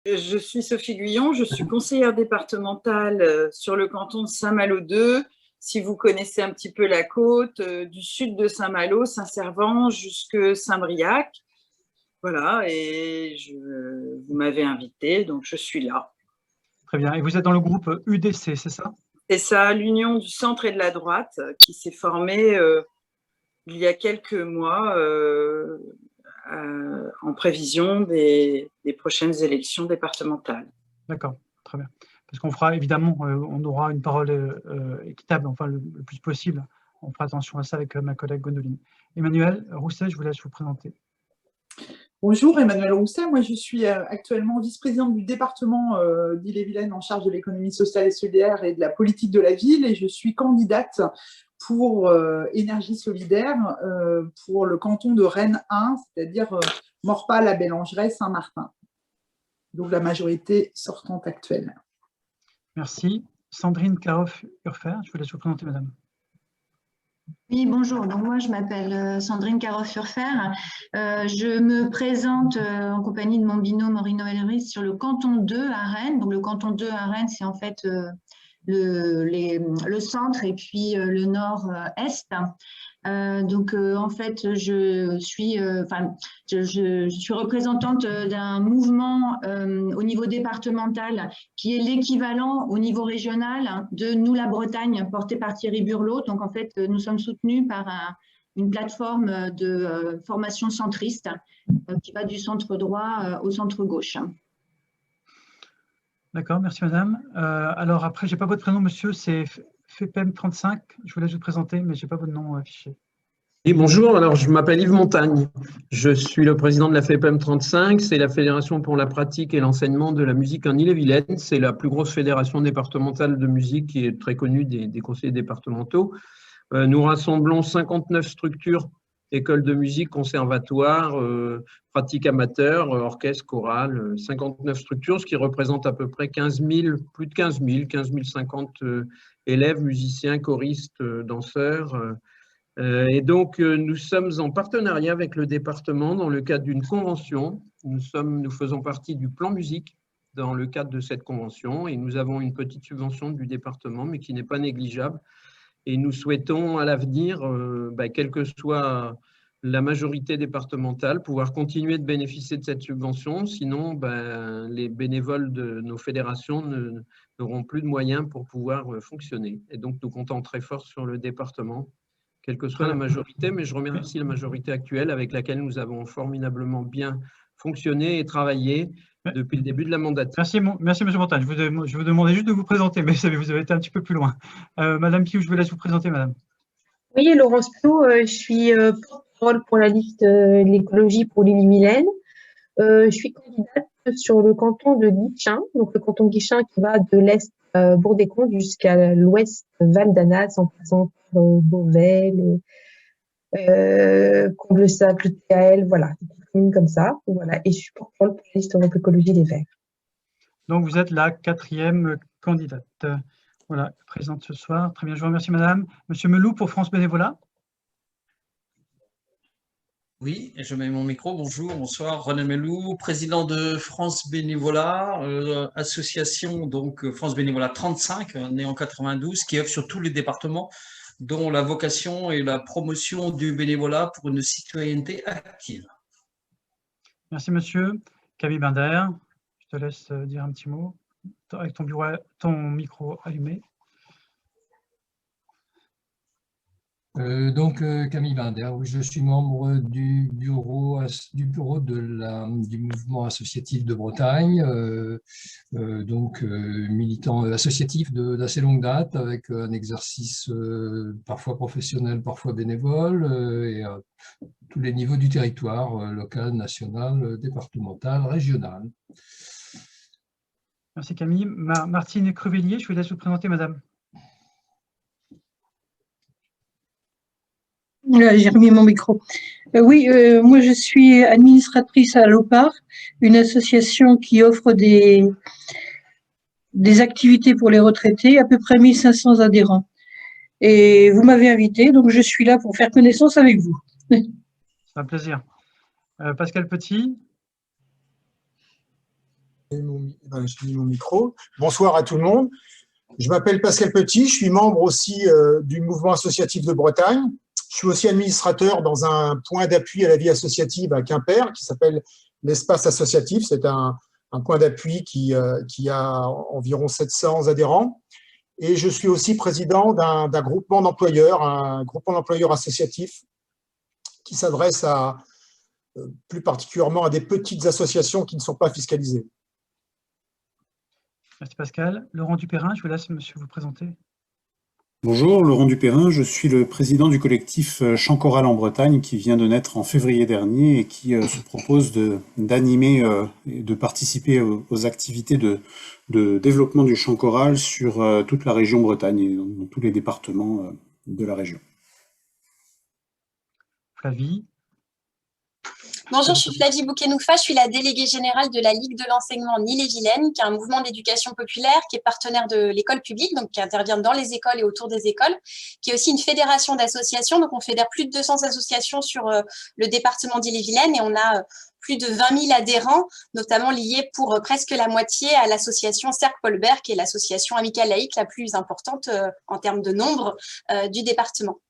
Je suis Sophie Guyon, je suis conseillère départementale sur le canton de Saint-Malo 2. Si vous connaissez un petit peu la côte, du sud de Saint-Malo, Saint-Servant jusque Saint-Briac. Voilà, et vous m'avez invitée, donc je suis là. Très bien. Et vous êtes dans le groupe UDC, c'est ça? C'est ça, l'Union du centre et de la droite, qui s'est formée il y a quelques mois en prévision des prochaines élections départementales. D'accord, très bien. Parce qu'on fera évidemment, on aura une parole équitable, enfin le plus possible. On fera attention à ça avec ma collègue Gwendoline. Emmanuel Rousset, je vous laisse vous présenter. Bonjour, Emmanuel Rousset. Moi, je suis actuellement vice-présidente du département d'Ille-et-Vilaine en charge de l'économie sociale et solidaire et de la politique de la ville, et je suis candidate pour Énergie solidaire pour le canton de Rennes 1, c'est-à-dire Morpas, La Bélangeraie, Saint-Martin. Donc la majorité sortante actuelle. Merci. Sandrine Karoff-Urfer, je vous laisse vous présenter, madame. Oui, bonjour. Donc moi, je m'appelle Sandrine Karoff-Urfer. Je me présente en compagnie de mon binôme Henri-Noël Ries sur le canton 2 à Rennes. Donc le canton 2 à Rennes, c'est en fait le centre et puis le nord-est. En fait, je suis représentante d'un mouvement au niveau départemental qui est l'équivalent au niveau régional de Nous la Bretagne, porté par Thierry Burlot. Donc en fait, nous sommes soutenus par une plateforme de formation centriste qui va du centre droit au centre gauche. D'accord, merci madame. Alors après, je n'ai pas votre prénom, monsieur, c'est FEPEM 35. Je vous laisse vous présenter, mais je n'ai pas votre nom affiché. Et bonjour, alors je m'appelle Yves Montagne. Je suis le président de la FEPEM 35. C'est la Fédération pour la pratique et l'enseignement de la musique en Ille-et-Vilaine. C'est la plus grosse fédération départementale de musique qui est très connue des conseillers départementaux. Nous rassemblons 59 structures, écoles de musique, conservatoires, pratiques amateurs, orchestres, chorales, 59 structures, ce qui représente à peu près 15 000, plus de 15 050 élèves, musiciens, choristes, danseurs. Et donc, nous sommes en partenariat avec le département dans le cadre d'une convention. Nous faisons partie du plan musique dans le cadre de cette convention et nous avons une petite subvention du département, mais qui n'est pas négligeable. Et nous souhaitons à l'avenir, quelle que soit la majorité départementale, pouvoir continuer de bénéficier de cette subvention. Sinon, les bénévoles de nos fédérations n'auront plus de moyens pour pouvoir fonctionner. Et donc, nous comptons très fort sur le département, quelle que soit la majorité, mais je remercie la majorité actuelle avec laquelle nous avons formidablement bien fonctionné et travaillé depuis le début de la mandature. Merci M. Montagne. Je vous demandais juste de vous présenter, mais vous avez été un petit peu plus loin. Madame Piou, je vous laisse vous présenter, madame. Oui, Laurence Piou, je suis porte-parole pour la liste de l'écologie pour l'Ille-et-Vilaine. Je suis candidate sur le canton de Guichen, donc le canton de Guichen qui va de l'est Bourg-des-Comptes jusqu'à l'ouest Val-d'Anas, en passant par Beauvais, Comble-Sac, le TAL, voilà, comme ça. Voilà, et je suis porte-parole pour la liste Europe Écologie des Verts. Donc, vous êtes la 4e candidate. Voilà, présente ce soir. Très bien, je vous remercie, madame. Monsieur Melou pour France Bénévolat. Oui, et je mets mon micro. Bonjour, bonsoir. René Melou, président de France Bénévolat, association donc France Bénévolat 35, née en 92, qui œuvre sur tous les départements, dont la vocation est la promotion du bénévolat pour une citoyenneté active. Merci, monsieur. Camille Binder, je te laisse dire un petit mot avec ton micro allumé. Camille Binder, je suis membre du bureau du mouvement associatif de Bretagne, militant associatif d'assez longue date, avec un exercice parfois professionnel, parfois bénévole, et à tous les niveaux du territoire, local, national, départemental, régional. Merci Camille. Martine Crevellier, je vous laisse vous présenter, madame. J'ai remis mon micro. Moi je suis administratrice à l'OPAR, une association qui offre des activités pour les retraités, à peu près 1500 adhérents. Et vous m'avez invité, donc je suis là pour faire connaissance avec vous. C'est un plaisir. Pascal Petit. J'ai mis mon micro. Bonsoir à tout le monde. Je m'appelle Pascal Petit, je suis membre aussi du mouvement associatif de Bretagne. Je suis aussi administrateur dans un point d'appui à la vie associative à Quimper qui s'appelle l'Espace Associatif. C'est un point d'appui qui a environ 700 adhérents. Et je suis aussi président d'un groupement d'employeurs, un groupement d'employeurs associatifs qui s'adresse plus particulièrement à des petites associations qui ne sont pas fiscalisées. Merci Pascal. Laurent Dupérin, je vous laisse monsieur vous présenter. Bonjour, Laurent Dupérin, je suis le président du collectif Chant Choral en Bretagne qui vient de naître en février dernier et qui se propose d'animer et de participer aux activités de développement du chant choral sur toute la région Bretagne et dans tous les départements de la région. Flavie. Bonjour, je suis Flavie Bouquet-Noufa, je suis la déléguée générale de la Ligue de l'enseignement en Ille-et-Vilaine, qui est un mouvement d'éducation populaire, qui est partenaire de l'école publique, donc qui intervient dans les écoles et autour des écoles, qui est aussi une fédération d'associations, donc on fédère plus de 200 associations sur le département d'Ille-et-Vilaine et on a plus de 20 000 adhérents, notamment liés pour presque la moitié à l'association Cercle Paul Bert, qui est l'association amicale laïque la plus importante en termes de nombre du département.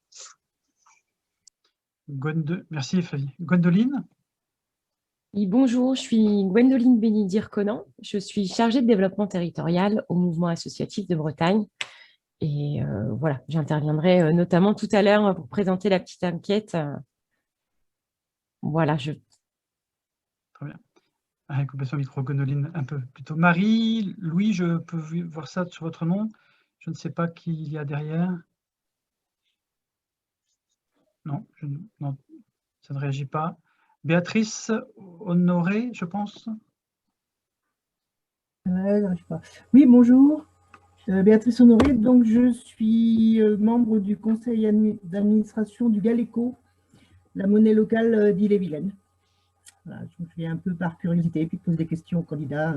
Merci Flavie. Gwendoline. Oui, bonjour, je suis Gwendoline Bénidir-Conan. Je suis chargée de développement territorial au mouvement associatif de Bretagne. Et voilà, j'interviendrai notamment tout à l'heure pour présenter la petite enquête. Voilà, Très bien. Coupez son micro, Gwendoline, un peu plus tôt. Marie, Louis, je peux voir ça sur votre nom. Je ne sais pas qui il y a derrière. Non, non, ça ne réagit pas. Béatrice Honoré, je pense. Oui, bonjour. Béatrice Honoré, donc je suis membre du conseil d'administration du Galéco, la monnaie locale d'Ille-et-Vilaine. Voilà, je viens un peu par curiosité, puis poser des questions aux candidats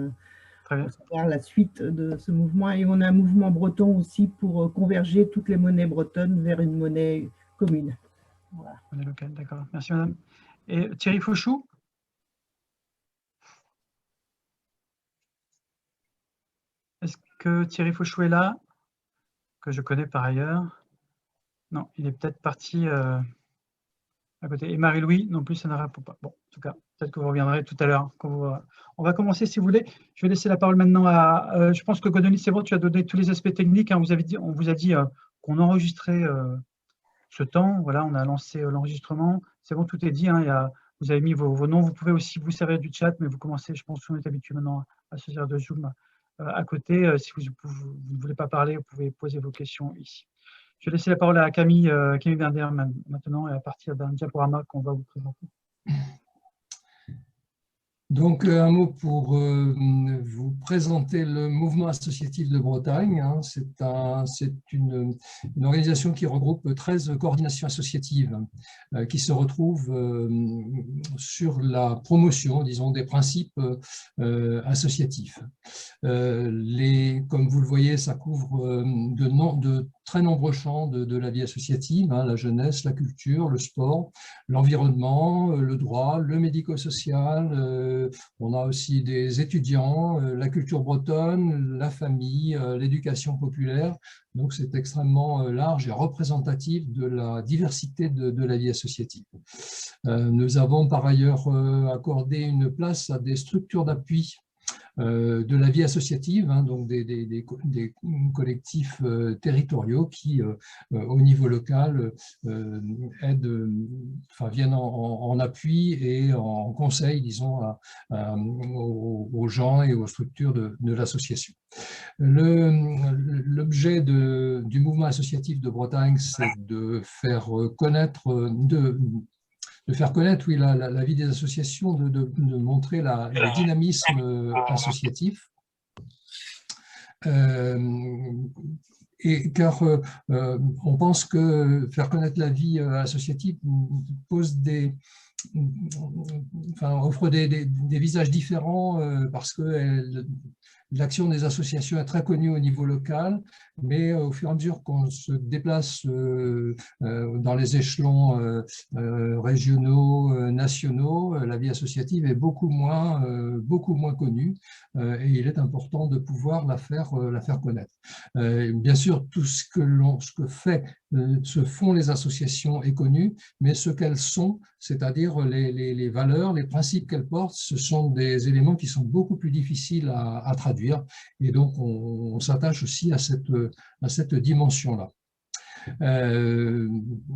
pour savoir la suite de ce mouvement. Et on a un mouvement breton aussi pour converger toutes les monnaies bretonnes vers une monnaie commune. Voilà. Monnaie locale, d'accord. Merci madame. Et Thierry Fauchou? Est-ce que Thierry Fauchou est là? Que je connais par ailleurs. Non, il est peut-être parti à côté. Et Marie-Louis, non plus, ça ne répond pas. Bon, en tout cas, peut-être que vous reviendrez tout à l'heure. On va commencer si vous voulez. Je vais laisser la parole maintenant à... je pense que Gwendoline, c'est bon, tu as donné tous les aspects techniques. Hein, on vous a dit qu'on enregistrait ce temps. Voilà, on a lancé l'enregistrement. C'est bon, tout est dit. Hein, vous avez mis vos noms. Vous pouvez aussi vous servir du chat, mais vous commencez, je pense qu'on est habitué maintenant à se servir de Zoom à côté. Si vous ne voulez pas parler, vous pouvez poser vos questions ici. Je vais laisser la parole à Camille Werder maintenant, et à partir d'un diaporama qu'on va vous présenter. Donc, un mot pour vous présenter le mouvement associatif de Bretagne. Hein. C'est une organisation qui regroupe 13 coordinations associatives qui se retrouvent sur la promotion, disons, des principes associatifs. Comme vous le voyez, ça couvre de très nombreux champs de la vie associative, hein, la jeunesse, la culture, le sport, l'environnement, le droit, le médico-social, on a aussi des étudiants, la culture bretonne, la famille, l'éducation populaire. Donc c'est extrêmement large et représentatif de la diversité de la vie associative. Nous avons par ailleurs accordé une place à des structures d'appui de la vie associative, hein, donc des collectifs territoriaux qui, au niveau local, viennent en appui et en conseil, disons, aux gens et aux structures de l'association. L'objet du mouvement associatif de Bretagne, c'est de faire connaître, oui, la vie des associations, de montrer le dynamisme associatif. Car on pense que faire connaître la vie associative offre des visages différents parce que l'action des associations est très connue au niveau local, mais au fur et à mesure qu'on se déplace dans les échelons régionaux, nationaux, la vie associative est beaucoup moins connue et il est important de pouvoir la faire connaître. Bien sûr, tout ce que font les associations est connu, mais ce qu'elles sont, c'est-à-dire les valeurs, les principes qu'elles portent, ce sont des éléments qui sont beaucoup plus difficiles à traduire. Et donc, on s'attache aussi à cette dimension-là.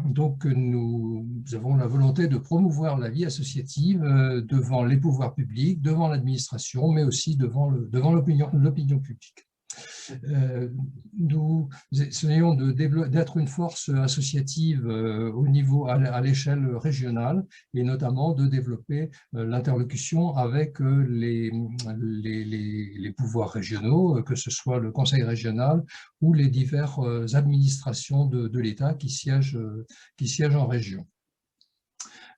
Donc, nous avons la volonté de promouvoir la vie associative devant les pouvoirs publics, devant l'administration, mais aussi devant l'opinion publique. Nous essayons d'être une force associative à l'échelle régionale et notamment de développer l'interlocution avec les pouvoirs régionaux, que ce soit le conseil régional ou les diverses administrations de l'État qui siègent en région.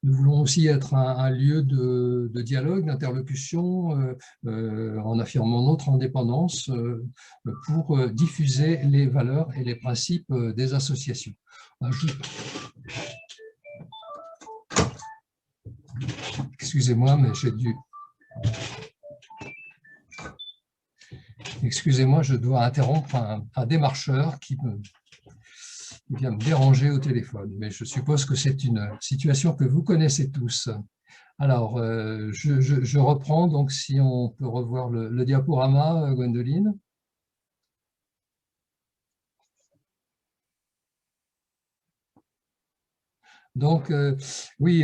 Nous voulons aussi être un lieu de dialogue, d'interlocution, en affirmant notre indépendance pour diffuser les valeurs et les principes des associations. Excusez-moi, mais j'ai dû... Excusez-moi, je dois interrompre un démarcheur qui vient me déranger au téléphone, mais je suppose que c'est une situation que vous connaissez tous. Alors, je reprends, donc si on peut revoir le diaporama, Gwendoline. Donc, oui,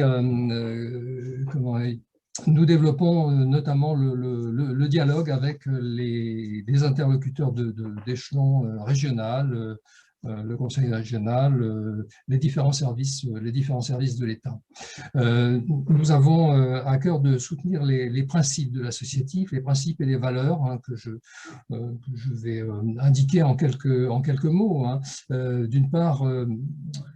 nous développons notamment le dialogue avec des interlocuteurs d'échelon régional, le conseil régional, les différents services de l'État. Nous avons à cœur de soutenir les principes de l'associatif, les principes et les valeurs que je vais indiquer en quelques mots. D'une part,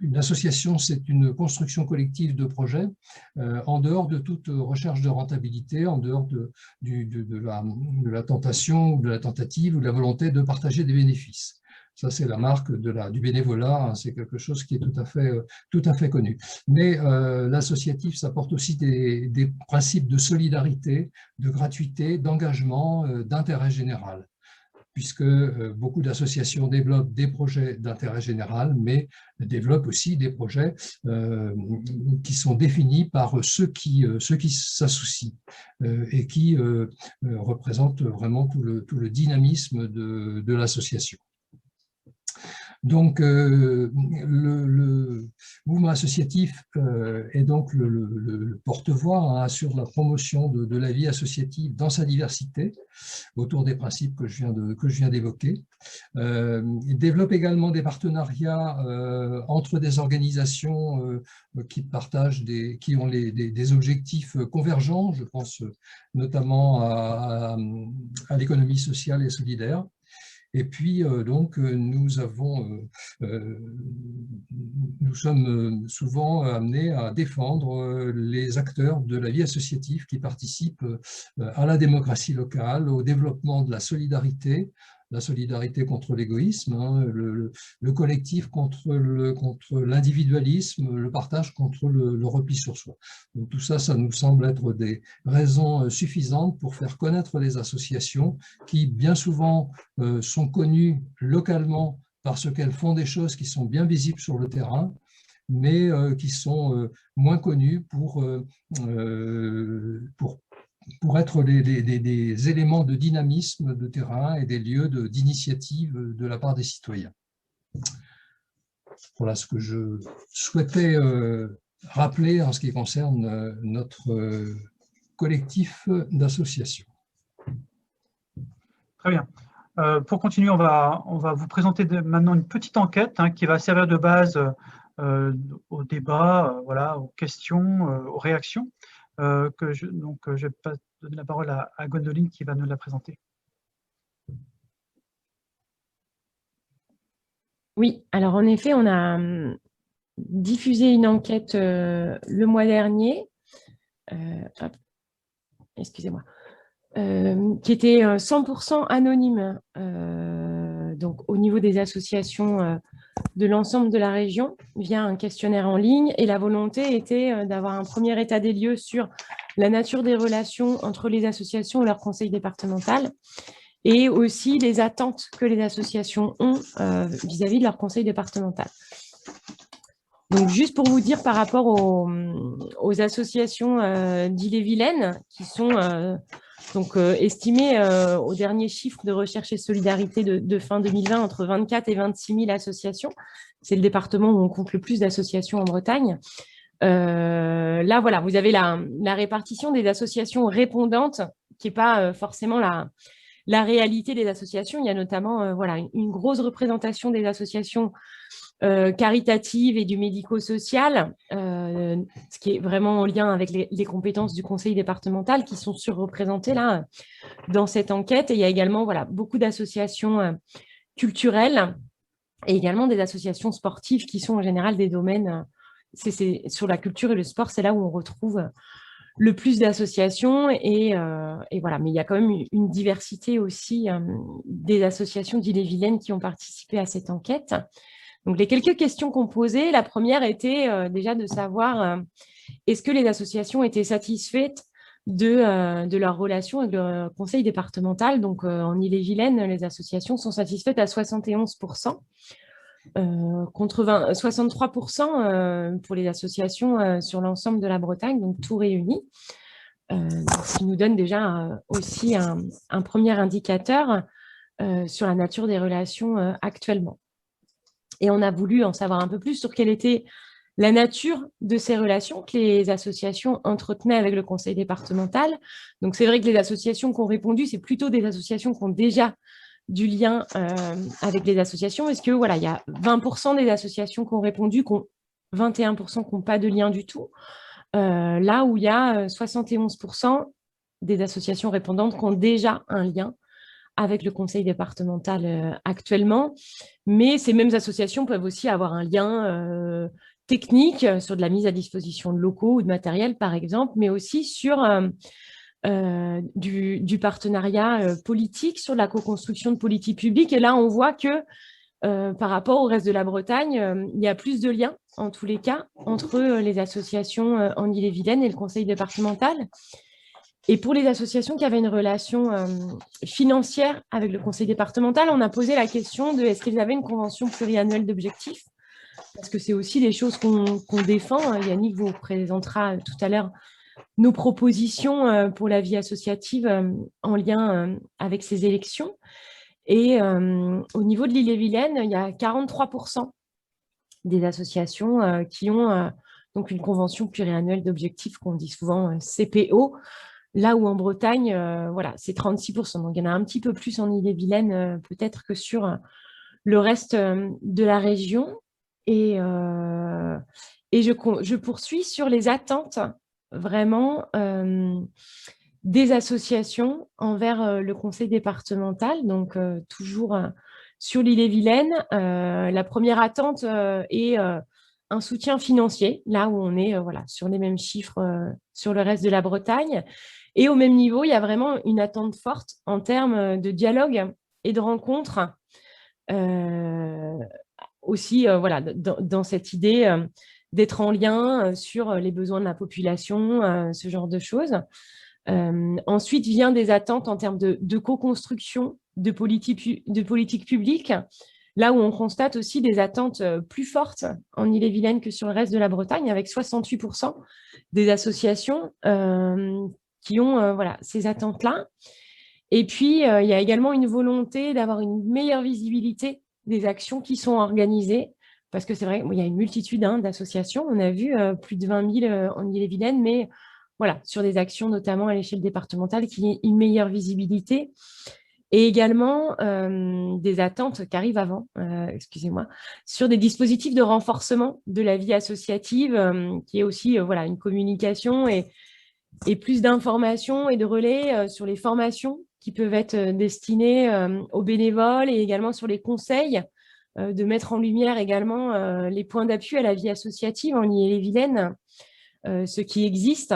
une association, c'est une construction collective de projets en dehors de toute recherche de rentabilité, en dehors de la tentation ou de la tentative ou de la volonté de partager des bénéfices. Ça, c'est la marque du bénévolat, c'est quelque chose qui est tout à fait connu. Mais l'associatif, ça porte aussi des principes de solidarité, de gratuité, d'engagement, d'intérêt général, puisque beaucoup d'associations développent des projets d'intérêt général, mais développent aussi des projets qui sont définis par ceux qui s'associent et qui représentent vraiment tout le dynamisme de l'association. Donc, le mouvement associatif est donc le porte-voix, assure la promotion de la vie associative dans sa diversité, autour des principes que je viens d'évoquer. Il développe également des partenariats entre des organisations qui ont des objectifs convergents. Je pense notamment à l'économie sociale et solidaire. Et puis, donc, nous sommes souvent amenés à défendre les acteurs de la vie associative qui participent à la démocratie locale, au développement de la solidarité contre l'égoïsme, le collectif contre l'individualisme, le partage contre le repli sur soi. Donc, tout ça, ça nous semble être des raisons suffisantes pour faire connaître les associations qui, bien souvent, sont connues localement parce qu'elles font des choses qui sont bien visibles sur le terrain, mais qui sont moins connues pour être des éléments de dynamisme de terrain et des lieux d'initiative de la part des citoyens. Voilà ce que je souhaitais rappeler en ce qui concerne notre collectif d'associations. Très bien. Pour continuer, on va vous présenter maintenant une petite enquête qui va servir de base au débat, voilà, aux questions, aux réactions. Je vais donner la parole à Gwendoline qui va nous la présenter. Oui, alors en effet, on a diffusé une enquête le mois dernier. Excusez-moi. qui était 100% anonyme, donc au niveau des associations de l'ensemble de la région, via un questionnaire en ligne. Et la volonté était d'avoir un premier état des lieux sur la nature des relations entre les associations et leur conseil départemental, et aussi les attentes que les associations ont vis-à-vis de leur conseil départemental. Donc, juste pour vous dire par rapport aux associations d'Ille-et-Vilaine, qui sont estimées au dernier chiffre de recherche et solidarité de fin 2020 entre 24 et 26 000 associations. C'est le département où on compte le plus d'associations en Bretagne. Là, voilà, vous avez la répartition des associations répondantes, qui n'est pas forcément la réalité des associations. Il y a notamment une grosse représentation des associations caritatives et du médico-social, ce qui est vraiment en lien avec les compétences du conseil départemental qui sont surreprésentées là dans cette enquête. Et il y a également beaucoup d'associations culturelles et également des associations sportives qui sont en général des domaines, sur la culture et le sport, c'est là où on retrouve le plus d'associations et voilà, mais il y a quand même une diversité aussi des associations d'Ille-et-Vilaine qui ont participé à cette enquête. Donc, les quelques questions qu'on posait, la première était déjà de savoir est-ce que les associations étaient satisfaites de leur relation avec le conseil départemental. Donc, en Ille-et-Vilaine, les associations sont satisfaites à 71%, contre 63% pour les associations sur l'ensemble de la Bretagne, donc tout réuni. Ce qui nous donne déjà aussi un premier indicateur sur la nature des relations actuellement. Et on a voulu en savoir un peu plus sur quelle était la nature de ces relations que les associations entretenaient avec le conseil départemental. Donc, c'est vrai que les associations qui ont répondu, c'est plutôt des associations qui ont déjà du lien avec les associations. Parce que, voilà, il y a 20% des associations qui ont répondu, 21% qui n'ont pas de lien du tout. Là où il y a 71% des associations répondantes qui ont déjà un lien avec le conseil départemental actuellement. Mais ces mêmes associations peuvent aussi avoir un lien technique sur de la mise à disposition de locaux ou de matériel, par exemple, mais aussi sur du partenariat politique, sur la co-construction de politiques publiques. Et là, on voit que par rapport au reste de la Bretagne, il y a plus de liens, en tous les cas, entre les associations en Ille-et-Vilaine et le conseil départemental. Et pour les associations qui avaient une relation financière avec le conseil départemental, on a posé la question de est-ce qu'ils avaient une convention pluriannuelle d'objectifs, parce que c'est aussi des choses qu'on défend. Yannick vous présentera tout à l'heure nos propositions pour la vie associative en lien avec ces élections. Et au niveau de l'Ille-et-Vilaine, il y a 43% des associations qui ont donc une convention pluriannuelle d'objectifs qu'on dit souvent CPO, là où en Bretagne, c'est 36%. Donc, il y en a un petit peu plus en Ille-et-Vilaine peut-être que sur le reste de la région. Et je poursuis sur les attentes vraiment des associations envers le conseil départemental. Donc, toujours sur l'Ille-et-Vilaine, la première attente est un soutien financier, là où on est sur les mêmes chiffres sur le reste de la Bretagne. Et au même niveau, il y a vraiment une attente forte en termes de dialogue et de rencontres. Aussi, dans cette idée d'être en lien sur les besoins de la population, ce genre de choses. Ensuite, vient des attentes en termes de co-construction de politique publique, là où on constate aussi des attentes plus fortes en Ille-et-Vilaine que sur le reste de la Bretagne, avec 68% des associations qui ont ces attentes-là. Et puis, il y a également une volonté d'avoir une meilleure visibilité des actions qui sont organisées, parce que c'est vrai qu'il y a une multitude d'associations. On a vu plus de 20 000 en Ille-et-Vilaine, mais sur des actions notamment à l'échelle départementale qui aient une meilleure visibilité. Et également des attentes qui arrivent avant, sur des dispositifs de renforcement de la vie associative, qui est aussi une communication et plus d'informations et de relais sur les formations qui peuvent être destinées aux bénévoles et également sur les conseils, de mettre en lumière également les points d'appui à la vie associative en Ille-et-Vilaine, ce qui existe.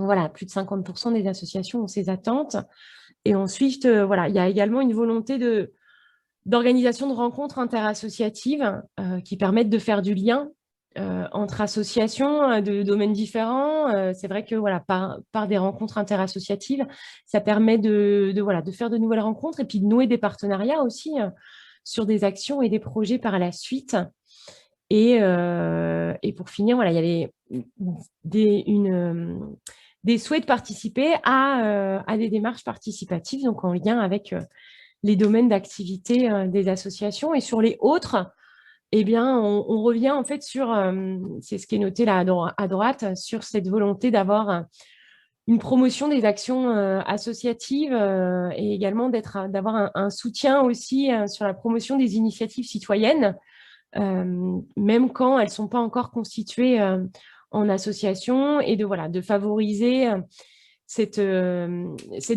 Voilà, plus de 50% des associations ont ces attentes. Et ensuite, voilà, il y a également une volonté d'organisation de rencontres interassociatives qui permettent de faire du lien entre associations de domaines différents. C'est vrai que voilà, par des rencontres interassociatives, ça permet voilà, de faire de nouvelles rencontres et puis de nouer des partenariats aussi sur des actions et des projets par la suite. Et pour finir, voilà, il y a des souhaits de participer à des démarches participatives, donc en lien avec les domaines d'activité des associations. Et sur les autres, eh bien, on revient en fait sur, c'est ce qui est noté là à droite, sur cette volonté d'avoir une promotion des actions associatives et également d'avoir un soutien aussi sur la promotion des initiatives citoyennes, même quand elles ne sont pas encore constituées en association, et de favoriser cette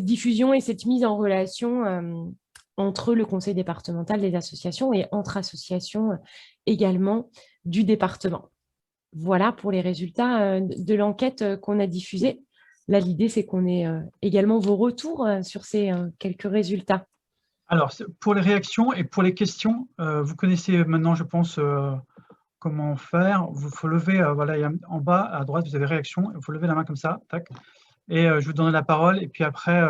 diffusion et cette mise en relation entre le conseil départemental des associations et entre associations également du département. Voilà pour les résultats de l'enquête qu'on a diffusée. Là, l'idée, c'est qu'on ait également vos retours sur ces quelques résultats. Alors, pour les réactions et pour les questions, vous connaissez maintenant, je pense, comment faire. Il faut lever, voilà, en bas à droite, vous avez réaction, il faut lever la main comme ça, tac, et je vous donnerai la parole. Et puis après,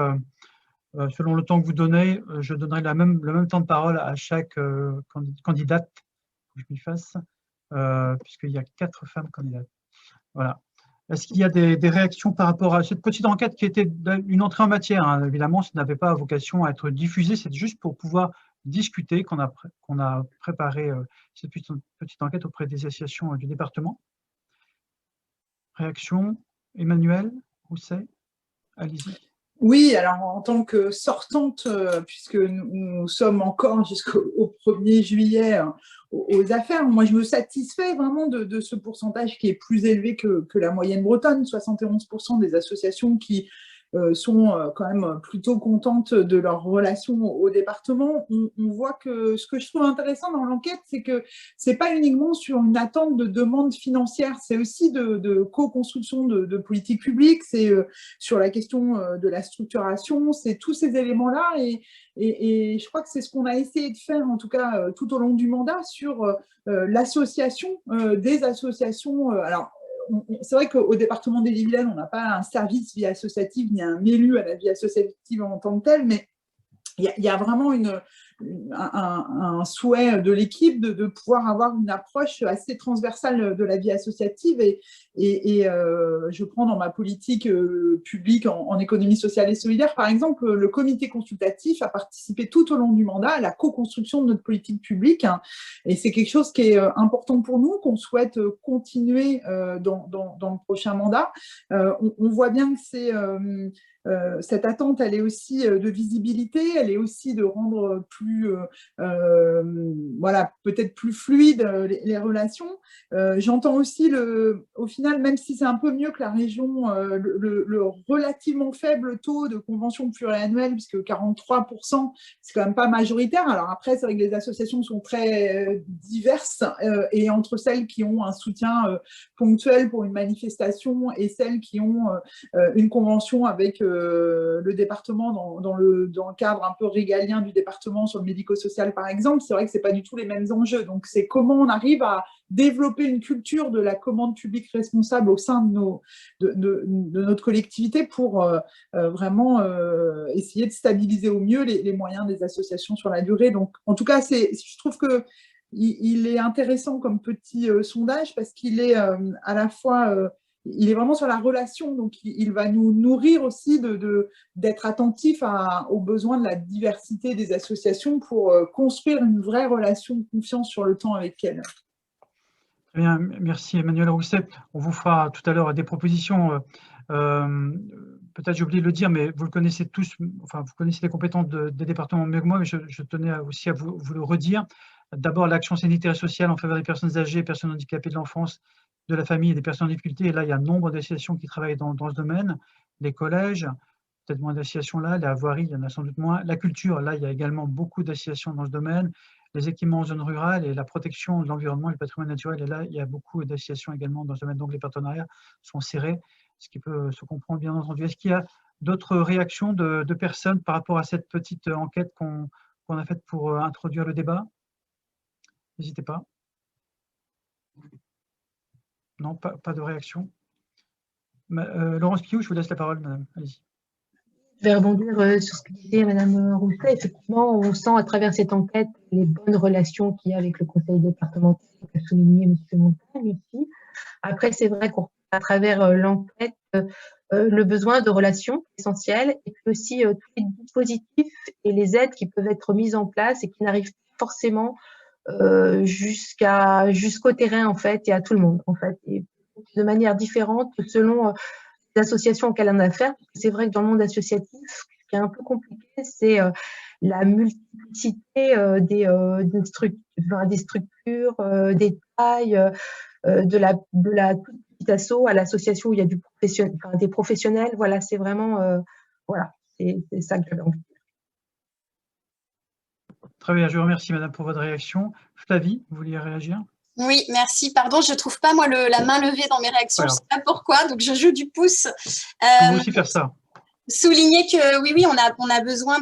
selon le temps que vous donnez, je donnerai le même temps de parole à chaque candidate, que je m'y fasse, puisqu'il y a 4 femmes candidates. Voilà. Est-ce qu'il y a des réactions par rapport à cette petite enquête qui était une entrée en matière, hein. Évidemment, ça n'avait pas vocation à être diffusé, c'est juste pour pouvoir discuter qu'on a préparé cette petite enquête auprès des associations du département. Réaction, Emmanuel Rousset, allez-y. Oui, alors en tant que sortante, puisque nous sommes encore jusqu'au 1er juillet aux affaires, moi je me satisfais vraiment de ce pourcentage qui est plus élevé que la moyenne bretonne, 71% des associations qui sont quand même plutôt contentes de leur relation au département. On voit que ce que je trouve intéressant dans l'enquête, c'est que ce n'est pas uniquement sur une attente de demande financière, c'est aussi de co-construction de politiques publiques, c'est sur la question de la structuration, c'est tous ces éléments-là et je crois que c'est ce qu'on a essayé de faire, en tout cas tout au long du mandat, sur l'association des associations. Alors, c'est vrai qu'au département d'Ille-et-Vilaine, on n'a pas un service vie associative ni un élu à la vie associative en tant que tel, mais il y a vraiment un souhait de l'équipe de pouvoir avoir une approche assez transversale de la vie associative et je prends dans ma politique publique en économie sociale et solidaire, par exemple, le comité consultatif a participé tout au long du mandat à la co-construction de notre politique publique, hein, et c'est quelque chose qui est important pour nous, qu'on souhaite continuer dans le prochain mandat. On voit bien que c'est cette attente, elle est aussi de visibilité, elle est aussi de rendre plus, voilà, peut-être plus fluide les relations. J'entends aussi, au final, même si c'est un peu mieux que la région, le relativement faible taux de conventions pluriannuelles, puisque 43%, c'est quand même pas majoritaire. Alors après, c'est vrai que les associations sont très diverses, et entre celles qui ont un soutien ponctuel pour une manifestation et celles qui ont une convention avec le département dans le cadre un peu régalien du département sur le médico-social, par exemple, c'est vrai que ce n'est pas du tout les mêmes enjeux. Donc, c'est comment on arrive à développer une culture de la commande publique responsable au sein de notre collectivité pour vraiment essayer de stabiliser au mieux les moyens des associations sur la durée. Donc, en tout cas, je trouve qu'il est intéressant comme petit sondage parce qu'il est à la fois... il est vraiment sur la relation, donc il va nous nourrir aussi d'être attentif aux besoins de la diversité des associations pour construire une vraie relation de confiance sur le temps avec elles. Très bien, merci Emmanuel Rousset. On vous fera tout à l'heure des propositions. Peut-être j'ai oublié de le dire, mais vous le connaissez tous, enfin vous connaissez les compétences des départements mieux que moi, mais je tenais aussi à vous le redire. D'abord, l'action sanitaire et sociale en faveur des personnes âgées, personnes handicapées de l'enfance, de la famille et des personnes en difficulté. Et là, il y a un nombre d'associations qui travaillent dans ce domaine. Les collèges, peut-être moins d'associations là. La voirie, il y en a sans doute moins. La culture, là, il y a également beaucoup d'associations dans ce domaine. Les équipements en zone rurale et la protection de l'environnement et le patrimoine naturel. Et là, il y a beaucoup d'associations également dans ce domaine. Donc, les partenariats sont serrés. ce qui peut se comprendre bien entendu. Est-ce qu'il y a d'autres réactions de personnes par rapport à cette petite enquête qu'on a faite pour introduire le débat? N'hésitez pas. Non, pas de réaction. Laurence Piou, je vous laisse la parole, madame. Allez-y. Je vais rebondir sur ce que disait Madame Rousset. Effectivement, on sent à travers cette enquête les bonnes relations qu'il y a avec le conseil départemental, qu'a souligné M. Montagne aussi. Après, c'est vrai qu'à travers l'enquête, le besoin de relations essentielles et puis aussi tous les dispositifs et les aides qui peuvent être mises en place et qui n'arrivent pas forcément jusqu'au terrain en fait et à tout le monde en fait, et de manière différente selon les associations auxquelles on a affaire. C'est vrai que dans le monde associatif, ce qui est un peu compliqué, c'est la multiplicité des structures, des tailles, de la toute petite asso à l'association où il y a des professionnels. Voilà, c'est vraiment voilà, c'est ça que j'avais envie de dire. Très bien, je vous remercie madame pour votre réaction. Flavie, vous vouliez réagir? Oui, merci. Pardon, je ne trouve pas moi la main levée dans mes réactions. Je ne sais pas pourquoi, donc je joue du pouce. Je peux aussi faire ça. Souligner que oui, on a besoin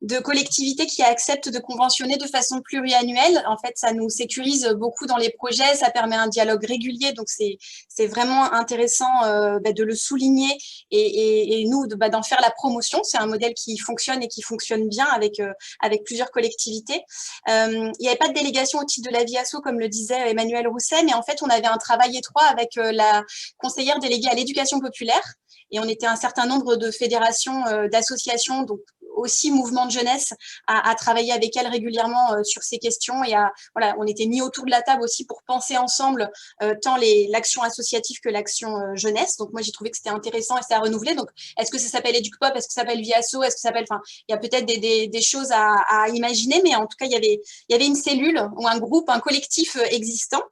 de collectivités qui acceptent de conventionner de façon pluriannuelle. En fait, ça nous sécurise beaucoup dans les projets, ça permet un dialogue régulier, donc c'est vraiment intéressant de le souligner et nous d'en faire la promotion. C'est un modèle qui fonctionne et qui fonctionne bien avec plusieurs collectivités. Il n'y avait pas de délégation au titre de la vie asso, comme le disait Emmanuel Rousset, mais en fait, on avait un travail étroit avec la conseillère déléguée à l'éducation populaire et on était un certain nombre de fédérations, d'associations, donc aussi mouvement de jeunesse, à travailler avec elle régulièrement sur ces questions et voilà, on était mis autour de la table aussi pour penser ensemble tant l'action associative que l'action jeunesse. Donc moi j'ai trouvé que c'était intéressant et c'était à renouveler. Donc est-ce que ça s'appelle EducPop, est-ce que ça s'appelle Viasso, est-ce que ça s'appelle, enfin il y a peut-être des choses à imaginer, mais en tout cas il y avait une cellule ou un groupe, un collectif existant.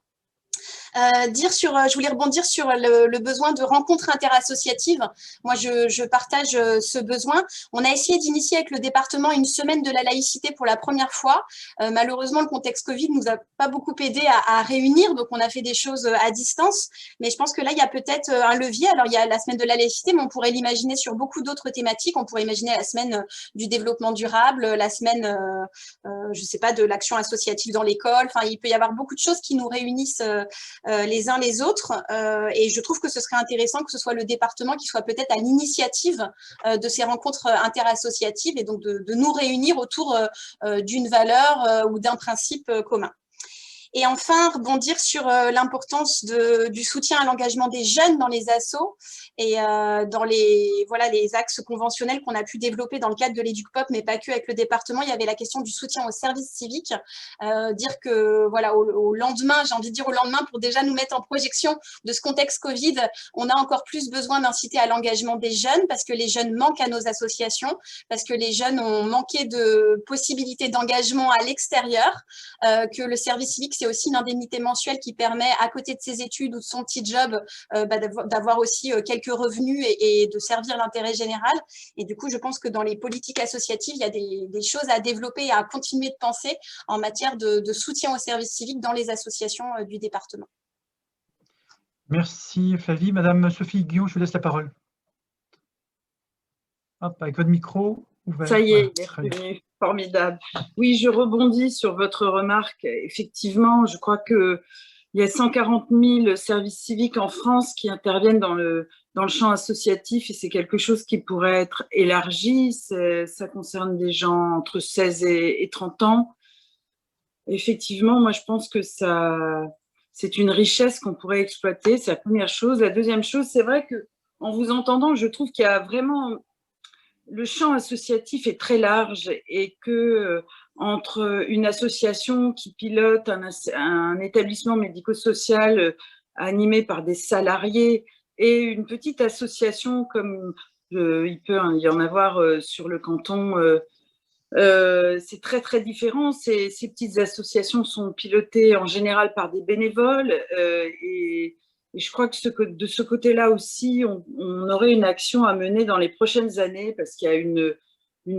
Je voulais rebondir sur le besoin de rencontres interassociatives. Moi, je partage ce besoin. On a essayé d'initier avec le département une semaine de la laïcité pour la première fois. Malheureusement, le contexte Covid nous a pas beaucoup aidé à réunir, donc on a fait des choses à distance. Mais je pense que là, il y a peut-être un levier. Alors, il y a la semaine de la laïcité, mais on pourrait l'imaginer sur beaucoup d'autres thématiques. On pourrait imaginer la semaine du développement durable, la semaine, je sais pas, de l'action associative dans l'école. Enfin, il peut y avoir beaucoup de choses qui nous réunissent les uns les autres et je trouve que ce serait intéressant que ce soit le département qui soit peut-être à l'initiative de ces rencontres interassociatives et donc de nous réunir autour d'une valeur ou d'un principe commun. Et enfin, rebondir sur l'importance du soutien à l'engagement des jeunes dans les assos et dans les axes conventionnels qu'on a pu développer dans le cadre de l'EducPop, mais pas que avec le département. Il y avait la question du soutien au service civique, dire que voilà, au lendemain, j'ai envie de dire au lendemain, pour déjà nous mettre en projection de ce contexte Covid, on a encore plus besoin d'inciter à l'engagement des jeunes parce que les jeunes manquent à nos associations, parce que les jeunes ont manqué de possibilités d'engagement à l'extérieur, que le service civique, c'est aussi une indemnité mensuelle qui permet, à côté de ses études ou de son petit job, d'avoir aussi quelques revenus et de servir l'intérêt général. Et du coup, je pense que dans les politiques associatives, il y a des choses à développer et à continuer de penser en matière de soutien au service civique dans les associations du département. Merci Flavie. Madame Sophie Guillon, je vous laisse la parole. Hop, avec votre micro ouvert. Ça y est, il est revenu. Formidable. Oui, je rebondis sur votre remarque. Effectivement, je crois qu'il y a 140 000 services civiques en France qui interviennent dans le champ associatif et c'est quelque chose qui pourrait être élargi. Ça concerne des gens entre 16 et 30 ans. Effectivement, moi, je pense que c'est une richesse qu'on pourrait exploiter. C'est la première chose. La deuxième chose, c'est vrai qu'en vous entendant, je trouve qu'il y a vraiment... Le champ associatif est très large et que entre une association qui pilote un établissement médico-social animé par des salariés et une petite association comme il peut y en avoir sur le canton, c'est très très différent. Ces petites associations sont pilotées en général par des bénévoles et je crois que de ce côté-là aussi, on aurait une action à mener dans les prochaines années parce qu'il y a une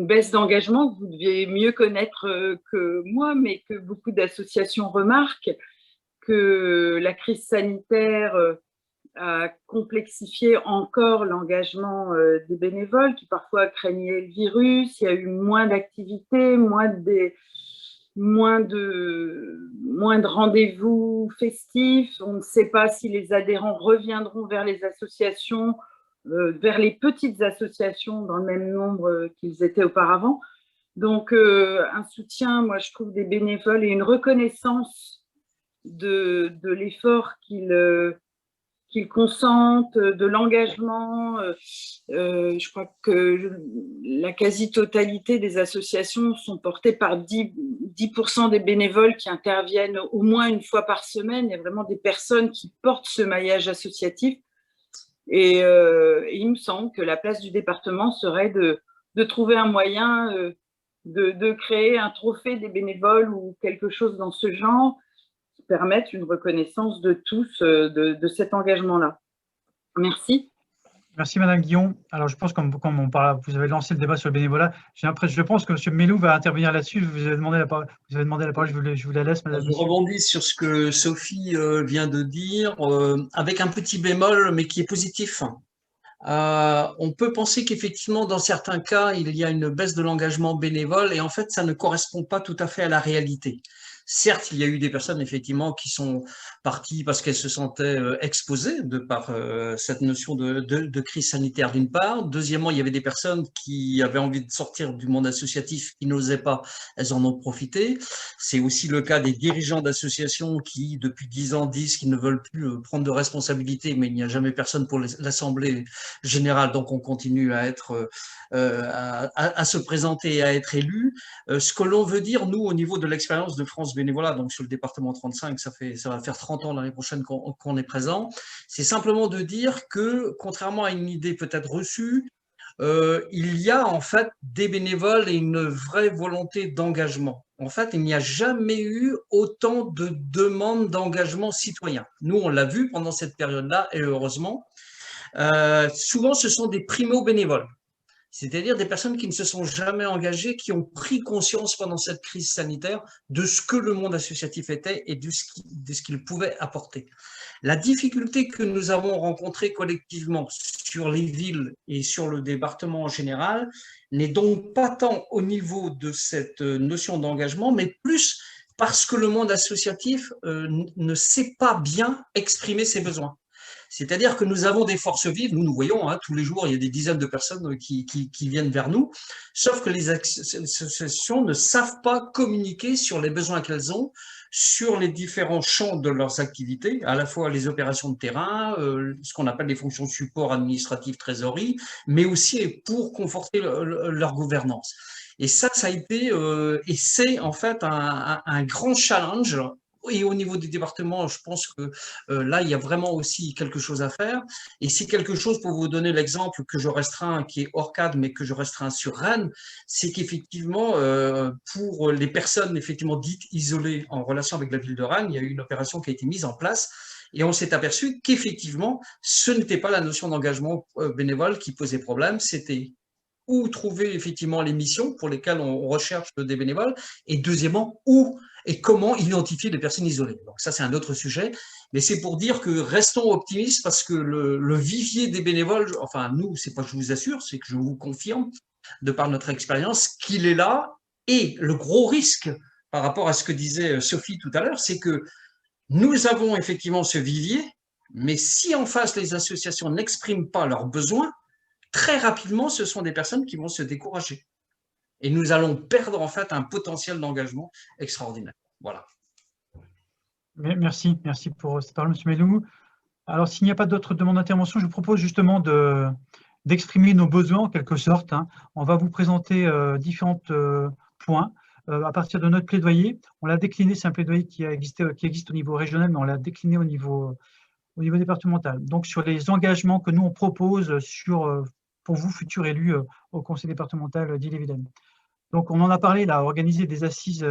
baisse d'engagement que vous deviez mieux connaître que moi, mais que beaucoup d'associations remarquent, que la crise sanitaire a complexifié encore l'engagement des bénévoles qui parfois craignaient le virus. Il y a eu moins d'activités, moins de rendez-vous festifs. On ne sait pas si les adhérents reviendront vers les associations, vers les petites associations dans le même nombre qu'ils étaient auparavant. Donc, un soutien, moi, je trouve, des bénévoles et une reconnaissance de l'effort qu'ils consentent, de l'engagement. Je crois que la quasi-totalité des associations sont portées par 10% des bénévoles qui interviennent au moins une fois par semaine. Il y a vraiment des personnes qui portent ce maillage associatif. Et il me semble que la place du département serait de trouver un moyen de créer un trophée des bénévoles ou quelque chose dans ce genre qui permette une reconnaissance de tous de cet engagement-là. Merci. Merci Madame Guillon. Alors je pense que vous avez lancé le débat sur le bénévolat, je pense que M. Melou va intervenir là-dessus. Vous avez demandé la parole, je vous la laisse Madame. Je rebondis sur ce que Sophie vient de dire, avec un petit bémol, mais qui est positif. On peut penser qu'effectivement, dans certains cas, il y a une baisse de l'engagement bénévole et en fait, ça ne correspond pas tout à fait à la réalité. Certes, il y a eu des personnes effectivement qui sont parties parce qu'elles se sentaient exposées de par cette notion de crise sanitaire d'une part. Deuxièmement, il y avait des personnes qui avaient envie de sortir du monde associatif, qui n'osaient pas, elles en ont profité. C'est aussi le cas des dirigeants d'associations qui, depuis 10 ans, disent qu'ils ne veulent plus prendre de responsabilités, mais il n'y a jamais personne pour l'Assemblée générale, donc on continue à être à se présenter et à être élu. Ce que l'on veut dire, nous, au niveau de l'expérience de France Bénévolat, donc sur le département 35, ça va faire 30 ans l'année prochaine qu'on est présent, c'est simplement de dire que, contrairement à une idée peut-être reçue, il y a en fait des bénévoles et une vraie volonté d'engagement. En fait, il n'y a jamais eu autant de demandes d'engagement citoyen. Nous, on l'a vu pendant cette période-là, et heureusement. Souvent, ce sont des primo-bénévoles. C'est-à-dire des personnes qui ne se sont jamais engagées, qui ont pris conscience pendant cette crise sanitaire de ce que le monde associatif était et de ce qu'il pouvait apporter. La difficulté que nous avons rencontrée collectivement sur les villes et sur le département en général n'est donc pas tant au niveau de cette notion d'engagement, mais plus parce que le monde associatif ne sait pas bien exprimer ses besoins. C'est-à-dire que nous avons des forces vives, nous voyons, tous les jours, il y a des dizaines de personnes qui viennent vers nous, sauf que les associations ne savent pas communiquer sur les besoins qu'elles ont, sur les différents champs de leurs activités, à la fois les opérations de terrain, ce qu'on appelle les fonctions support administratif, trésorerie, mais aussi pour conforter leur gouvernance. Et ça a été, et c'est en fait un grand challenge. Et au niveau du département, je pense que là, il y a vraiment aussi quelque chose à faire. Et c'est quelque chose, pour vous donner l'exemple que je restreins, qui est hors cadre, mais que je restreins sur Rennes, c'est qu'effectivement, pour les personnes effectivement dites isolées en relation avec la ville de Rennes, il y a eu une opération qui a été mise en place. Et on s'est aperçu qu'effectivement, ce n'était pas la notion d'engagement bénévole qui posait problème, c'était où trouver effectivement les missions pour lesquelles on recherche des bénévoles, et deuxièmement, où et comment identifier les personnes isolées. Donc ça, c'est un autre sujet, mais c'est pour dire que restons optimistes parce que le vivier des bénévoles, enfin nous, c'est pas que je vous assure, c'est que je vous confirme, de par notre expérience, qu'il est là, et le gros risque par rapport à ce que disait Sophie tout à l'heure, c'est que nous avons effectivement ce vivier, mais si en face les associations n'expriment pas leurs besoins, très rapidement, ce sont des personnes qui vont se décourager. Et nous allons perdre en fait un potentiel d'engagement extraordinaire. Voilà. Merci pour cette parole, M. Melou. Alors, s'il n'y a pas d'autres demandes d'intervention, je vous propose justement d'exprimer nos besoins en quelque sorte. On va vous présenter différents points à partir de notre plaidoyer. On l'a décliné, c'est un plaidoyer qui existe au niveau régional, mais on l'a décliné au niveau départemental. Donc, sur les engagements que nous, on propose pour vous, futurs élus au conseil départemental d'Ille-et-Vilaine. Donc, on en a parlé, là, organiser des assises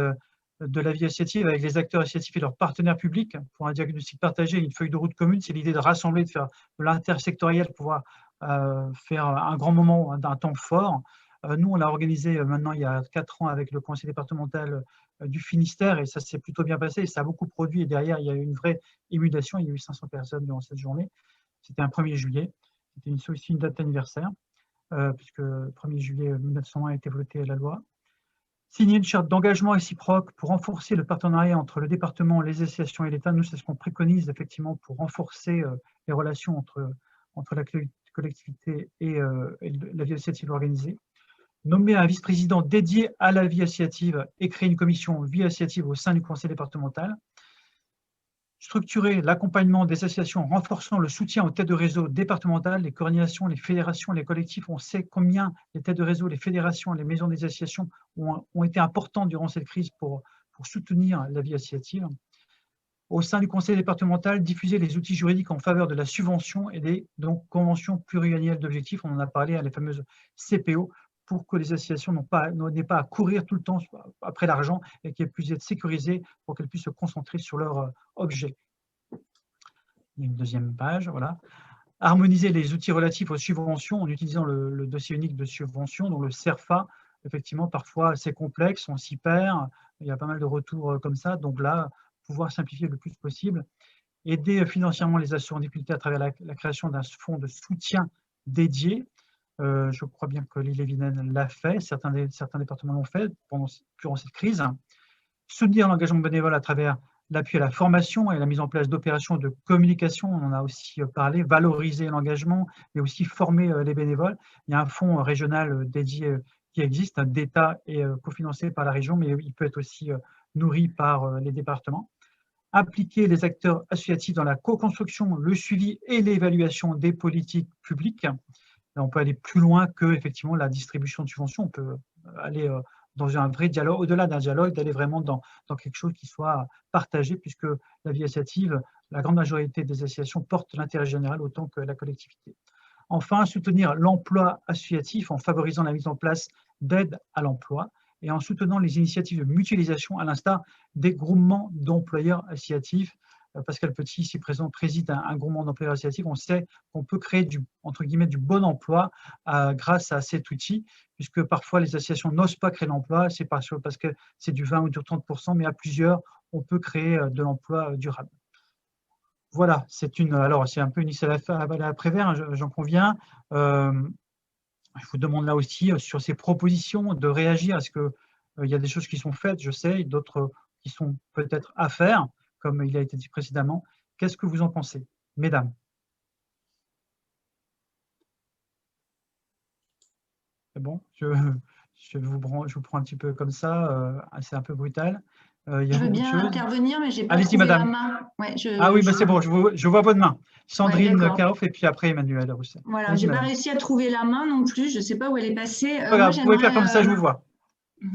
de la vie associative avec les acteurs associatifs et leurs partenaires publics pour un diagnostic partagé et une feuille de route commune. C'est l'idée de rassembler, de faire de l'intersectoriel pour pouvoir faire un grand moment d'un temps fort. Nous, on l'a organisé maintenant il y a 4 ans avec le conseil départemental du Finistère et ça s'est plutôt bien passé et ça a beaucoup produit. Et derrière, il y a eu une vraie émulation. Il y a eu 500 personnes durant cette journée. C'était un 1er juillet. C'était aussi une date d'anniversaire, puisque le 1er juillet 1901 a été votée la loi. Signer une charte d'engagement réciproque pour renforcer le partenariat entre le département, les associations et l'État. Nous, c'est ce qu'on préconise effectivement pour renforcer les relations entre la collectivité et la vie associative organisée. Nommer un vice-président dédié à la vie associative et créer une commission vie associative au sein du conseil départemental. Structurer l'accompagnement des associations en renforçant le soutien aux têtes de réseau départementales, les coordinations, les fédérations, les collectifs. On sait combien les têtes de réseau, les fédérations, les maisons des associations ont été importantes durant cette crise pour soutenir la vie associative. Au sein du conseil départemental, diffuser les outils juridiques en faveur de la subvention et des conventions pluriannuelles d'objectifs. On en a parlé, les fameuses CPO, pour que les associations n'aient pas à courir tout le temps après l'argent et qu'elles puissent être sécurisées pour qu'elles puissent se concentrer sur leur objet. Il y a une deuxième page, voilà. Harmoniser les outils relatifs aux subventions en utilisant le dossier unique de subvention, dont le CERFA. Effectivement, parfois c'est complexe, on s'y perd, il y a pas mal de retours comme ça, donc là, pouvoir simplifier le plus possible. Aider financièrement les associations en difficulté à travers la création d'un fonds de soutien dédié. Je crois bien que l'Ille-et-Vilaine l'a fait, certains départements l'ont fait durant cette crise. Soutenir l'engagement bénévole à travers l'appui à la formation et la mise en place d'opérations de communication, on en a aussi parlé, valoriser l'engagement, mais aussi former les bénévoles. Il y a un fonds régional dédié qui existe, d'État et cofinancé par la région, mais il peut être aussi nourri par les départements. Appliquer les acteurs associatifs dans la co-construction, le suivi et l'évaluation des politiques publiques. On peut aller plus loin que effectivement la distribution de subventions. On peut aller dans un vrai dialogue, au-delà d'un dialogue, d'aller vraiment dans quelque chose qui soit partagé, puisque la vie associative, la grande majorité des associations portent l'intérêt général autant que la collectivité. Enfin, soutenir l'emploi associatif en favorisant la mise en place d'aides à l'emploi et en soutenant les initiatives de mutualisation à l'instar des groupements d'employeurs associatifs. Pascal Petit, ici présent, préside un groupement d'employeurs associatifs. On sait qu'on peut créer entre guillemets, du bon emploi grâce à cet outil, puisque parfois les associations n'osent pas créer l'emploi, c'est parce que c'est du 20 ou du 30%, mais à plusieurs, on peut créer de l'emploi durable. Voilà, alors c'est un peu une liste à la Prévert, j'en conviens. Je vous demande là aussi sur ces propositions de réagir. Est-ce qu'il y a des choses qui sont faites, je sais, d'autres qui sont peut-être à faire, comme il a été dit précédemment. Qu'est-ce que vous en pensez, mesdames? C'est bon, je vous prends un petit peu comme ça, c'est un peu brutal. Je veux bien intervenir, mais je n'ai pas trouvé la main. Ouais, oui, c'est bon, je vois votre main. Sandrine Karoff et puis après Emmanuel Roussel. Voilà, je n'ai pas réussi à trouver la main non plus, je ne sais pas où elle est passée. Vous pouvez faire comme ça, je vous vois.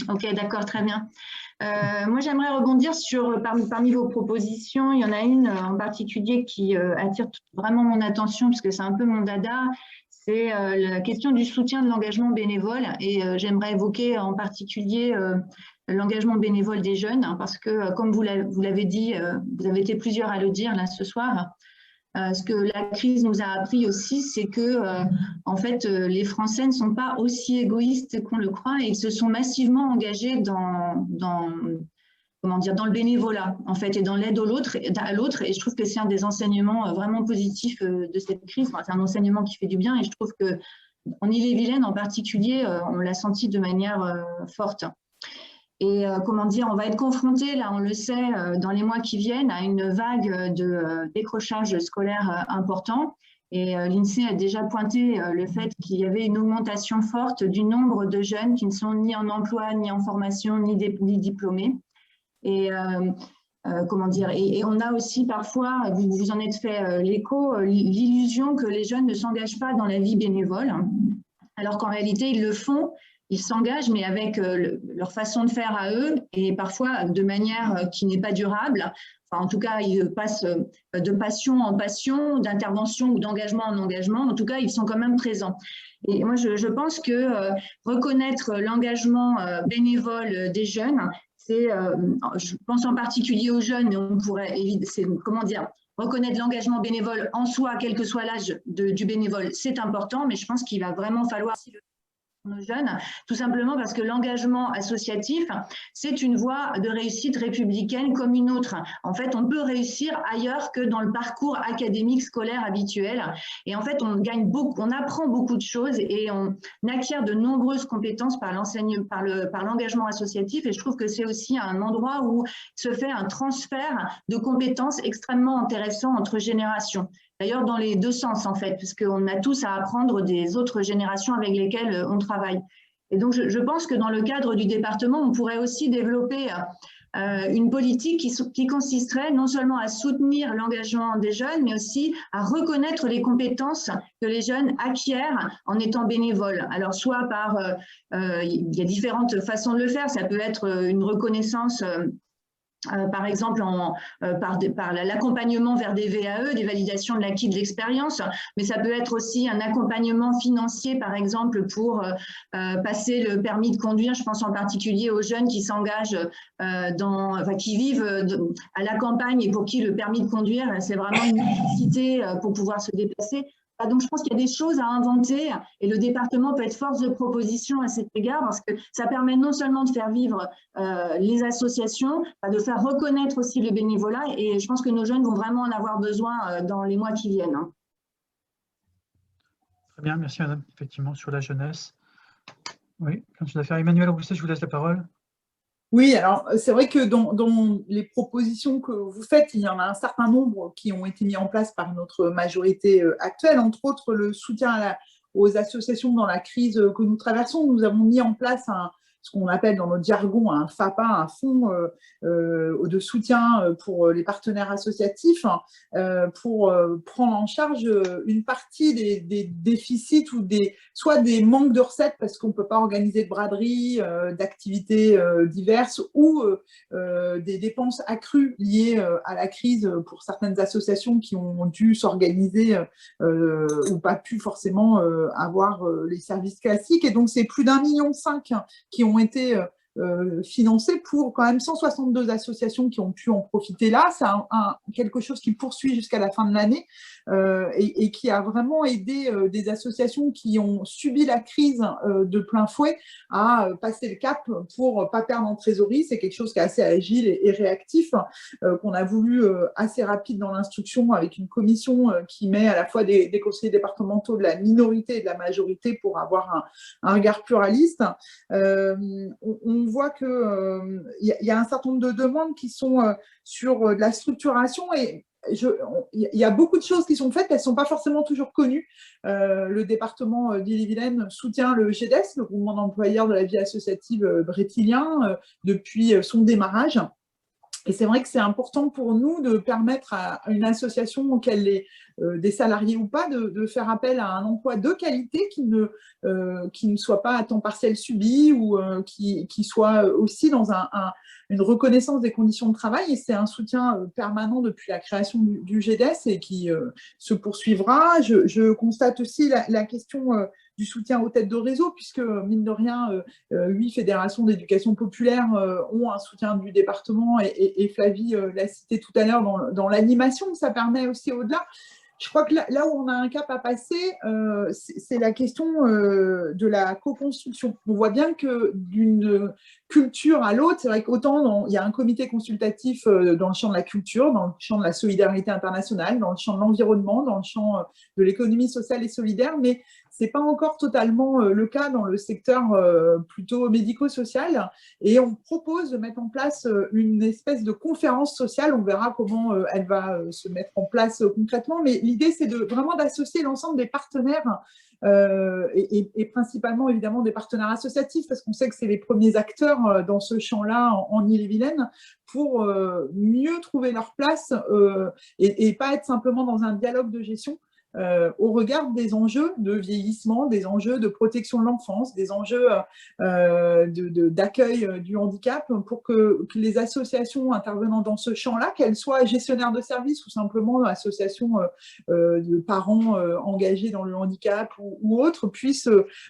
Ok, d'accord, très bien. Moi, j'aimerais rebondir sur, parmi vos propositions, il y en a une en particulier qui attire vraiment mon attention, puisque c'est un peu mon dada, c'est la question du soutien de l'engagement bénévole. Et j'aimerais évoquer en particulier l'engagement bénévole des jeunes, hein, parce que, comme vous l'avez dit, vous avez été plusieurs à le dire là ce soir, ce que la crise nous a appris aussi, c'est que en fait, les Français ne sont pas aussi égoïstes qu'on le croit et ils se sont massivement engagés dans le bénévolat, en fait, et dans l'aide à l'autre. Et je trouve que c'est un des enseignements vraiment positifs de cette crise. Enfin, c'est un enseignement qui fait du bien et je trouve qu'en Ille-et-Vilaine en particulier, on l'a senti de manière forte. Et on va être confronté, là on le sait, dans les mois qui viennent, à une vague de décrochage scolaire important. Et l'INSEE a déjà pointé le fait qu'il y avait une augmentation forte du nombre de jeunes qui ne sont ni en emploi, ni en formation, ni diplômés. Et et on a aussi parfois, vous en êtes fait l'écho, l'illusion que les jeunes ne s'engagent pas dans la vie bénévole, alors qu'en réalité ils le font. Ils s'engagent, mais avec leur façon de faire à eux, et parfois de manière qui n'est pas durable. Enfin, en tout cas, ils passent de passion en passion, d'intervention ou d'engagement en engagement. En tout cas, ils sont quand même présents. Et moi, je pense que reconnaître l'engagement bénévole des jeunes, je pense en particulier aux jeunes, mais on pourrait, reconnaître l'engagement bénévole en soi, quel que soit l'âge du bénévole, c'est important, mais je pense qu'il va vraiment falloir nos jeunes, tout simplement parce que l'engagement associatif, c'est une voie de réussite républicaine comme une autre. En fait, on peut réussir ailleurs que dans le parcours académique scolaire habituel. Et en fait, on gagne beaucoup, on apprend beaucoup de choses et on acquiert de nombreuses compétences par l'engagement associatif. Et je trouve que c'est aussi un endroit où se fait un transfert de compétences extrêmement intéressant entre générations. D'ailleurs, dans les deux sens, en fait, parce qu'on a tous à apprendre des autres générations avec lesquelles on travaille. Et donc, je pense que dans le cadre du département, on pourrait aussi développer une politique qui consisterait non seulement à soutenir l'engagement des jeunes, mais aussi à reconnaître les compétences que les jeunes acquièrent en étant bénévoles. Alors, soit par, il y a différentes façons de le faire, ça peut être une reconnaissance par exemple par l'accompagnement vers des VAE, des validations de l'acquis de l'expérience, mais ça peut être aussi un accompagnement financier, par exemple, pour passer le permis de conduire. Je pense en particulier aux jeunes qui s'engagent qui vivent à la campagne et pour qui le permis de conduire, c'est vraiment une nécessité pour pouvoir se déplacer. Donc, je pense qu'il y a des choses à inventer et le département peut être force de proposition à cet égard parce que ça permet non seulement de faire vivre les associations, de faire reconnaître aussi le bénévolat et je pense que nos jeunes vont vraiment en avoir besoin dans les mois qui viennent. Très bien, merci madame. Effectivement, sur la jeunesse. Oui, continue à faire. Emmanuel Rousset, je vous laisse la parole. Oui, alors c'est vrai que dans les propositions que vous faites, il y en a un certain nombre qui ont été mis en place par notre majorité actuelle, entre autres le soutien aux associations dans la crise que nous traversons. Nous avons mis en place ce qu'on appelle dans notre jargon un FAPA, un fonds de soutien pour les partenaires associatifs, pour prendre en charge une partie des déficits ou soit des manques de recettes parce qu'on ne peut pas organiser de braderie, d'activités diverses ou des dépenses accrues liées à la crise pour certaines associations qui ont dû s'organiser ou pas pu forcément avoir les services classiques. Et donc, c'est plus d'1,5 million qui ont été financés pour quand même 162 associations qui ont pu en profiter là. C'est quelque chose qui poursuit jusqu'à la fin de l'année et qui a vraiment aidé des associations qui ont subi la crise de plein fouet à passer le cap pour ne pas perdre en trésorerie. C'est quelque chose qui est assez agile et réactif, qu'on a voulu assez rapide dans l'instruction avec une commission qui met à la fois des conseillers départementaux de la minorité et de la majorité pour avoir un regard pluraliste. On voit qu'il y a un certain nombre de demandes qui sont sur de la structuration et il y a beaucoup de choses qui sont faites, elles ne sont pas forcément toujours connues. Le département d'Ille-et-Vilaine soutient le GEDES, le groupement d'employeurs de la vie associative brétilien, depuis son démarrage. Et c'est vrai que c'est important pour nous de permettre à une association, qu'elle ait des salariés ou pas, de faire appel à un emploi de qualité qui ne soit pas à temps partiel subi ou qui soit aussi dans une reconnaissance des conditions de travail. Et c'est un soutien permanent depuis la création du GEDES et qui se poursuivra. Je constate aussi la question du soutien aux têtes de réseau, puisque, mine de rien, 8 fédérations d'éducation populaire ont un soutien du département et Flavie l'a cité tout à l'heure dans l'animation. Ça permet aussi au-delà. Je crois que là où on a un cap à passer, c'est la question de la co-construction. On voit bien que d'une culture à l'autre, c'est vrai qu'autant il y a un comité consultatif dans le champ de la culture, dans le champ de la solidarité internationale, dans le champ de l'environnement, dans le champ de l'économie sociale et solidaire, mais ce n'est pas encore totalement le cas dans le secteur plutôt médico-social. Et on propose de mettre en place une espèce de conférence sociale. On verra comment elle va se mettre en place concrètement. Mais l'idée, c'est vraiment d'associer l'ensemble des partenaires et principalement, évidemment, des partenaires associatifs, parce qu'on sait que c'est les premiers acteurs dans ce champ-là en Ille-et-Vilaine, pour mieux trouver leur place et pas être simplement dans un dialogue de gestion. Au regard des enjeux de vieillissement, des enjeux de protection de l'enfance, des enjeux d'accueil du handicap, pour que les associations intervenant dans ce champ-là, qu'elles soient gestionnaires de services ou simplement associations de parents engagés dans le handicap ou autres, puissent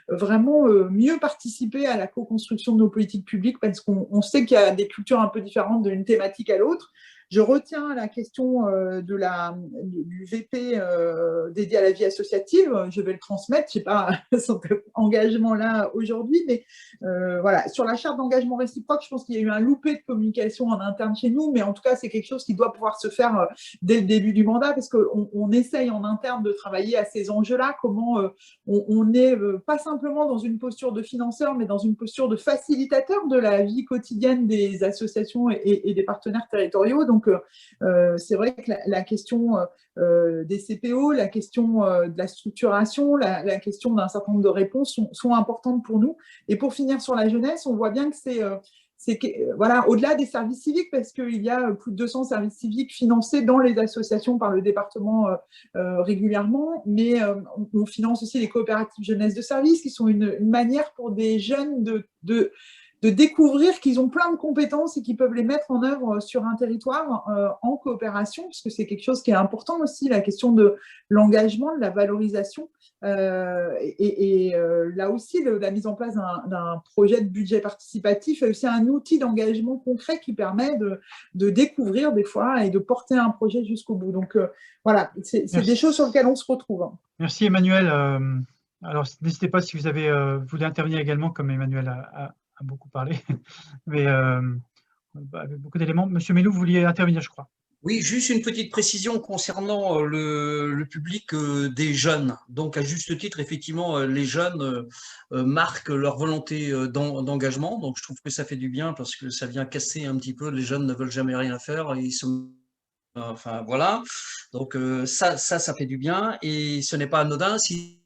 vraiment mieux participer à la co-construction de nos politiques publiques, parce qu'on sait qu'il y a des cultures un peu différentes d'une thématique à l'autre. Je retiens la question du VP dédié à la vie associative. Je vais le transmettre. Je n'ai pas son engagement là aujourd'hui, mais voilà. Sur la charte d'engagement réciproque, je pense qu'il y a eu un loupé de communication en interne chez nous, mais en tout cas, c'est quelque chose qui doit pouvoir se faire dès le début du mandat, parce qu'on essaye en interne de travailler à ces enjeux-là, comment on n'est pas simplement dans une posture de financeur, mais dans une posture de facilitateur de la vie quotidienne des associations et des partenaires territoriaux. Donc, c'est vrai que la question des CPO, la question de la structuration, la question d'un certain nombre de réponses sont importantes pour nous. Et pour finir sur la jeunesse, on voit bien que c'est voilà, au-delà des services civiques, parce qu'il y a plus de 200 services civiques financés dans les associations par le département régulièrement, mais on finance aussi les coopératives jeunesse de service, qui sont une manière pour des jeunes de découvrir qu'ils ont plein de compétences et qu'ils peuvent les mettre en œuvre sur un territoire en coopération, parce que c'est quelque chose qui est important aussi, la question de l'engagement, de la valorisation. Là aussi, la mise en place d'un projet de budget participatif est aussi un outil d'engagement concret qui permet de découvrir des fois et de porter un projet jusqu'au bout. Donc voilà, c'est des choses sur lesquelles on se retrouve. Merci Emmanuel. Alors n'hésitez pas si vous avez voulu intervenir également, comme Emmanuel a beaucoup parlé, mais avec beaucoup d'éléments. Monsieur Melloux, vous vouliez intervenir, je crois. Oui, juste une petite précision concernant le public des jeunes. Donc, à juste titre, effectivement, les jeunes marquent leur volonté d'engagement. Donc, je trouve que ça fait du bien parce que ça vient casser un petit peu. Les jeunes ne veulent jamais rien faire et ils se... Enfin, voilà. Donc, ça fait du bien et ce n'est pas anodin. Si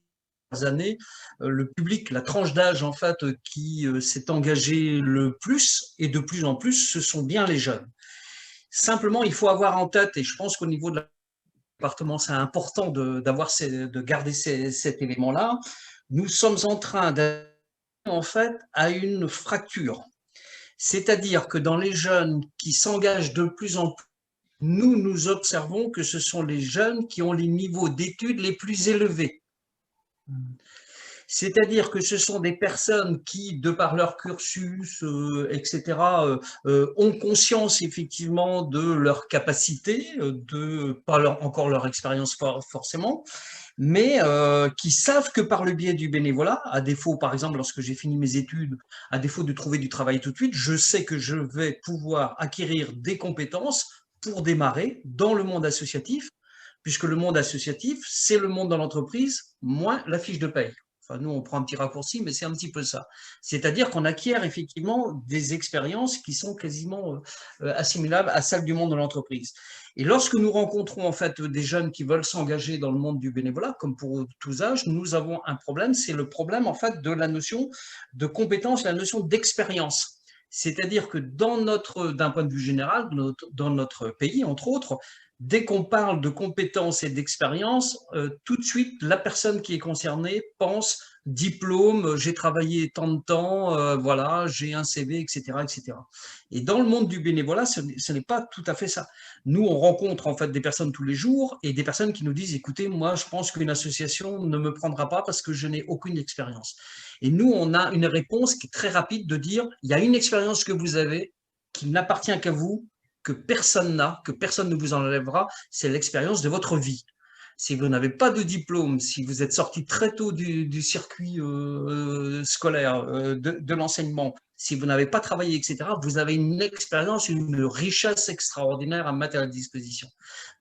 années, le public, la tranche d'âge en fait qui s'est engagé le plus et de plus en plus, ce sont bien les jeunes. Simplement, il faut avoir en tête, et je pense qu'au niveau de département, c'est important de garder cet élément-là. Nous sommes en train d'arriver en fait à une fracture. C'est-à-dire que dans les jeunes qui s'engagent de plus en plus, nous observons que ce sont les jeunes qui ont les niveaux d'études les plus élevés. C'est-à-dire que ce sont des personnes qui, de par leur cursus, etc., ont conscience effectivement de leur capacité, pas encore leur expérience forcément, mais qui savent que par le biais du bénévolat, à défaut, par exemple, lorsque j'ai fini mes études, à défaut de trouver du travail tout de suite, je sais que je vais pouvoir acquérir des compétences pour démarrer dans le monde associatif, puisque le monde associatif, c'est le monde dans l'entreprise, moins la fiche de paye. Enfin, nous, on prend un petit raccourci, mais c'est un petit peu ça. C'est-à-dire qu'on acquiert effectivement des expériences qui sont quasiment assimilables à celles du monde de l'entreprise. Et lorsque nous rencontrons en fait des jeunes qui veulent s'engager dans le monde du bénévolat, comme pour tous âges, nous avons un problème, c'est le problème en fait de la notion de compétence, la notion d'expérience. C'est-à-dire que d'un point de vue général, dans notre pays, entre autres, dès qu'on parle de compétences et d'expérience, tout de suite, la personne qui est concernée pense diplôme, j'ai travaillé tant de temps, voilà, j'ai un CV, etc., etc. Et dans le monde du bénévolat, ce n'est pas tout à fait ça. Nous, on rencontre en fait des personnes tous les jours et des personnes qui nous disent, écoutez, moi, je pense qu'une association ne me prendra pas parce que je n'ai aucune expérience. Et nous, on a une réponse qui est très rapide de dire, il y a une expérience que vous avez qui n'appartient qu'à vous, que personne n'a, que personne ne vous enlèvera, c'est l'expérience de votre vie. Si vous n'avez pas de diplôme, si vous êtes sorti très tôt du circuit scolaire, de l'enseignement, si vous n'avez pas travaillé, etc., vous avez une expérience, une richesse extraordinaire à mettre à la disposition.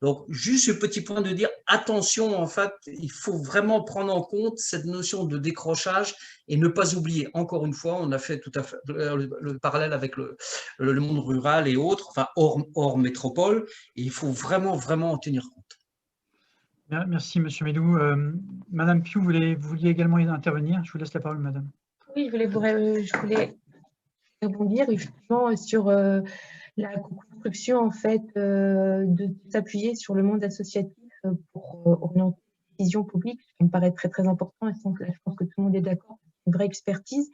Donc, juste ce petit point de dire, attention, en fait, il faut vraiment prendre en compte cette notion de décrochage et ne pas oublier, encore une fois, on a fait tout à fait le parallèle avec le monde rural et autres, enfin, hors métropole, et il faut vraiment, vraiment en tenir compte. Merci, Monsieur Melloux. Madame Piou, vous vouliez également intervenir? Je vous laisse la parole, Madame. Oui, je voulais rebondir justement sur la construction en fait de s'appuyer sur le monde associatif pour orienter les décisions publiques, ce qui me paraît très très important. Et là, je pense que tout le monde est d'accord, c'est une vraie expertise.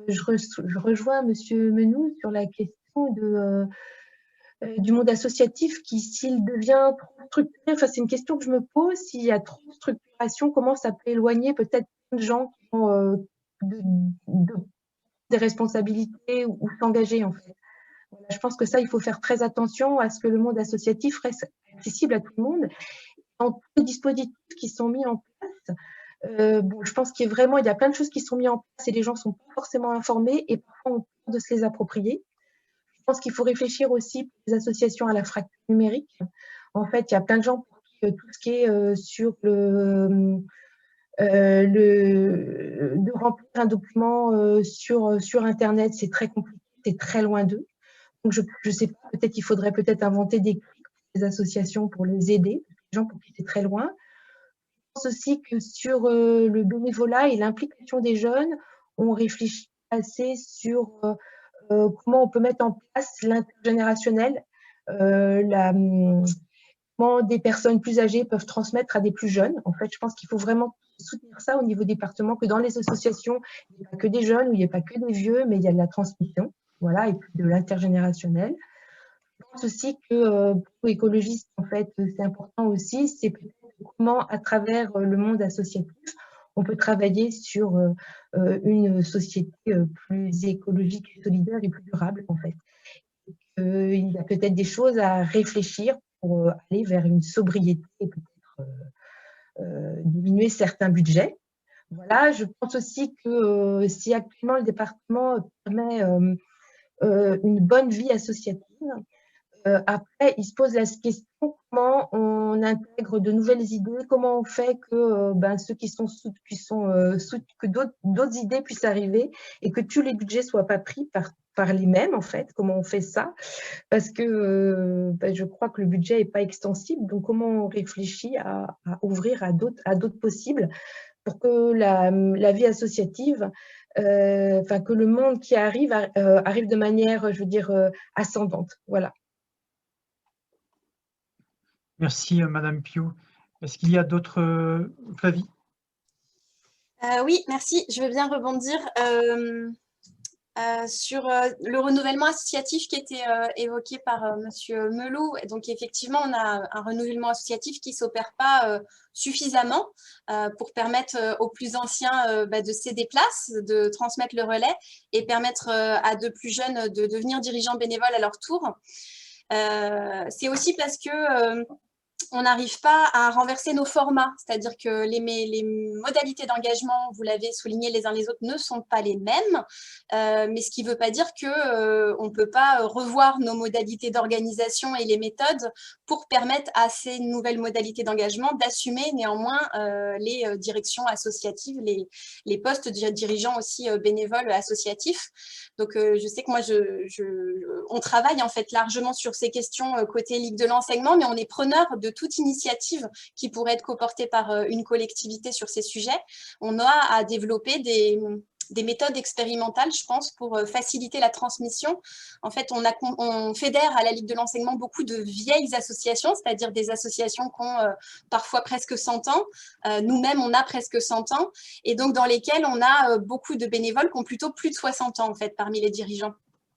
Je rejoins Monsieur Melloux sur la question du monde associatif qui, s'il devient trop structuré, enfin, c'est une question que je me pose, s'il y a trop de structuration, comment ça peut éloigner peut-être de gens qui ont des responsabilités ou s'engager en fait. Voilà, je pense que ça, il faut faire très attention à ce que le monde associatif reste accessible à tout le monde. Dans tous les dispositifs qui sont mis en place, bon, je pense qu'il y a plein de choses qui sont mises en place et les gens ne sont pas forcément informés et parfois ont peur de se les approprier. Je pense qu'il faut réfléchir aussi pour les associations à la fracture numérique. En fait, il y a plein de gens pour qui tout ce qui est sur de remplir un document sur Internet, c'est très compliqué, c'est très loin d'eux. Donc, je ne sais pas, peut-être qu'il faudrait peut-être inventer des clics pour les associations pour les aider, les gens pour qui c'est très loin. Je pense aussi que sur le bénévolat et l'implication des jeunes, on réfléchit assez sur comment on peut mettre en place l'intergénérationnel, comment des personnes plus âgées peuvent transmettre à des plus jeunes. En fait, je pense qu'il faut vraiment soutenir ça au niveau département, que dans les associations, il n'y a pas que des jeunes ou il n'y a pas que des vieux, mais il y a de la transmission, voilà, et puis de l'intergénérationnel. Je pense aussi que pour l'écologiste, en fait, c'est important aussi, c'est peut-être comment, à travers le monde associatif, on peut travailler sur une société plus écologique, solidaire et plus durable, en fait. Il y a peut-être des choses à réfléchir pour aller vers une sobriété et peut-être diminuer certains budgets. Voilà, je pense aussi que si actuellement le département permet une bonne vie associative, après, il se pose la question comment on intègre de nouvelles idées, comment on fait que ceux que d'autres idées puissent arriver et que tous les budgets ne soient pas pris par les mêmes, en fait. Comment on fait ça? Parce que je crois que le budget n'est pas extensible, donc comment on réfléchit à ouvrir à d'autres possibles pour que la vie associative, que le monde qui arrive de manière, je veux dire, ascendante. Voilà. Merci, Madame Piou. Est-ce qu'il y a d'autres... Flavie? Oui, merci. Je veux bien rebondir sur le renouvellement associatif qui était évoqué par Monsieur Melou. Donc, effectivement, on a un renouvellement associatif qui ne s'opère pas suffisamment pour permettre aux plus anciens de céder place, de transmettre le relais et permettre à de plus jeunes de devenir dirigeants bénévoles à leur tour. C'est aussi parce que on n'arrive pas à renverser nos formats, c'est-à-dire que les modalités d'engagement, vous l'avez souligné les uns les autres, ne sont pas les mêmes, mais ce qui ne veut pas dire qu'on ne peut pas revoir nos modalités d'organisation et les méthodes pour permettre à ces nouvelles modalités d'engagement d'assumer néanmoins les directions associatives, les postes de dirigeants aussi bénévoles associatifs. Donc, je sais que moi, on travaille en fait largement sur ces questions côté Ligue de l'enseignement, mais on est preneur de toute initiative qui pourrait être coportée par une collectivité sur ces sujets. On a à développer des méthodes expérimentales, je pense, pour faciliter la transmission. En fait, on fédère à la Ligue de l'enseignement beaucoup de vieilles associations, c'est-à-dire des associations qui ont parfois presque 100 ans. Nous-mêmes, on a presque 100 ans. Et donc, dans lesquelles on a beaucoup de bénévoles qui ont plutôt plus de 60 ans, en fait, parmi les dirigeants.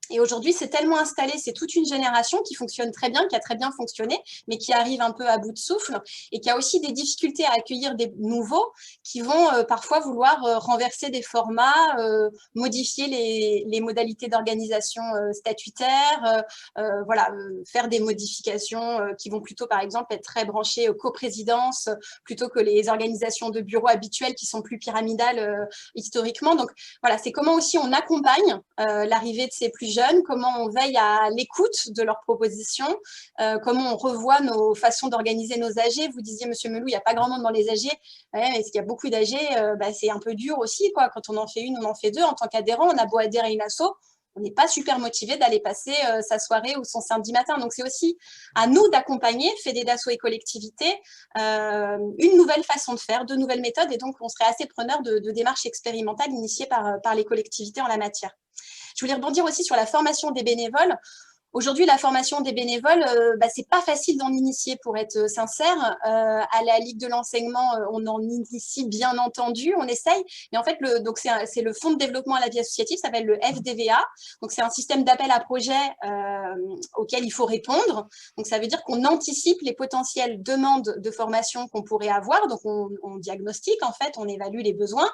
Et aujourd'hui, c'est tellement installé, c'est toute une génération qui fonctionne très bien, qui a très bien fonctionné, mais qui arrive un peu à bout de souffle et qui a aussi des difficultés à accueillir des nouveaux qui vont parfois vouloir renverser des formats, modifier les modalités d'organisation statutaire, faire des modifications qui vont plutôt, par exemple, être très branchées coprésidence plutôt que les organisations de bureaux habituelles qui sont plus pyramidales historiquement. Donc, voilà, c'est comment aussi on accompagne l'arrivée de ces plus jeunes, comment on veille à l'écoute de leurs propositions, comment on revoit nos façons d'organiser nos AG. Vous disiez, Monsieur Melou, il n'y a pas grand monde dans les AG, ouais, mais s'il y a beaucoup d'AG, c'est un peu dur aussi, quoi. Quand on en fait une, on en fait deux. En tant qu'adhérent, on a beau adhérer à une asso, on n'est pas super motivé d'aller passer sa soirée ou son samedi matin. Donc, c'est aussi à nous d'accompagner, fédé d'asso et collectivités, une nouvelle façon de faire, de nouvelles méthodes. Et donc, on serait assez preneur de démarches expérimentales initiées par les collectivités en la matière. Je voulais rebondir aussi sur la formation des bénévoles. Aujourd'hui, la formation des bénévoles, c'est pas facile d'en initier, pour être sincère. À la Ligue de l'enseignement, on en initie bien entendu, on essaye. Mais en fait, c'est le Fonds de développement à la vie associative, ça s'appelle le FDVA. Donc, c'est un système d'appel à projet auquel il faut répondre. Donc, ça veut dire qu'on anticipe les potentielles demandes de formation qu'on pourrait avoir. Donc, on diagnostique, en fait, on évalue les besoins.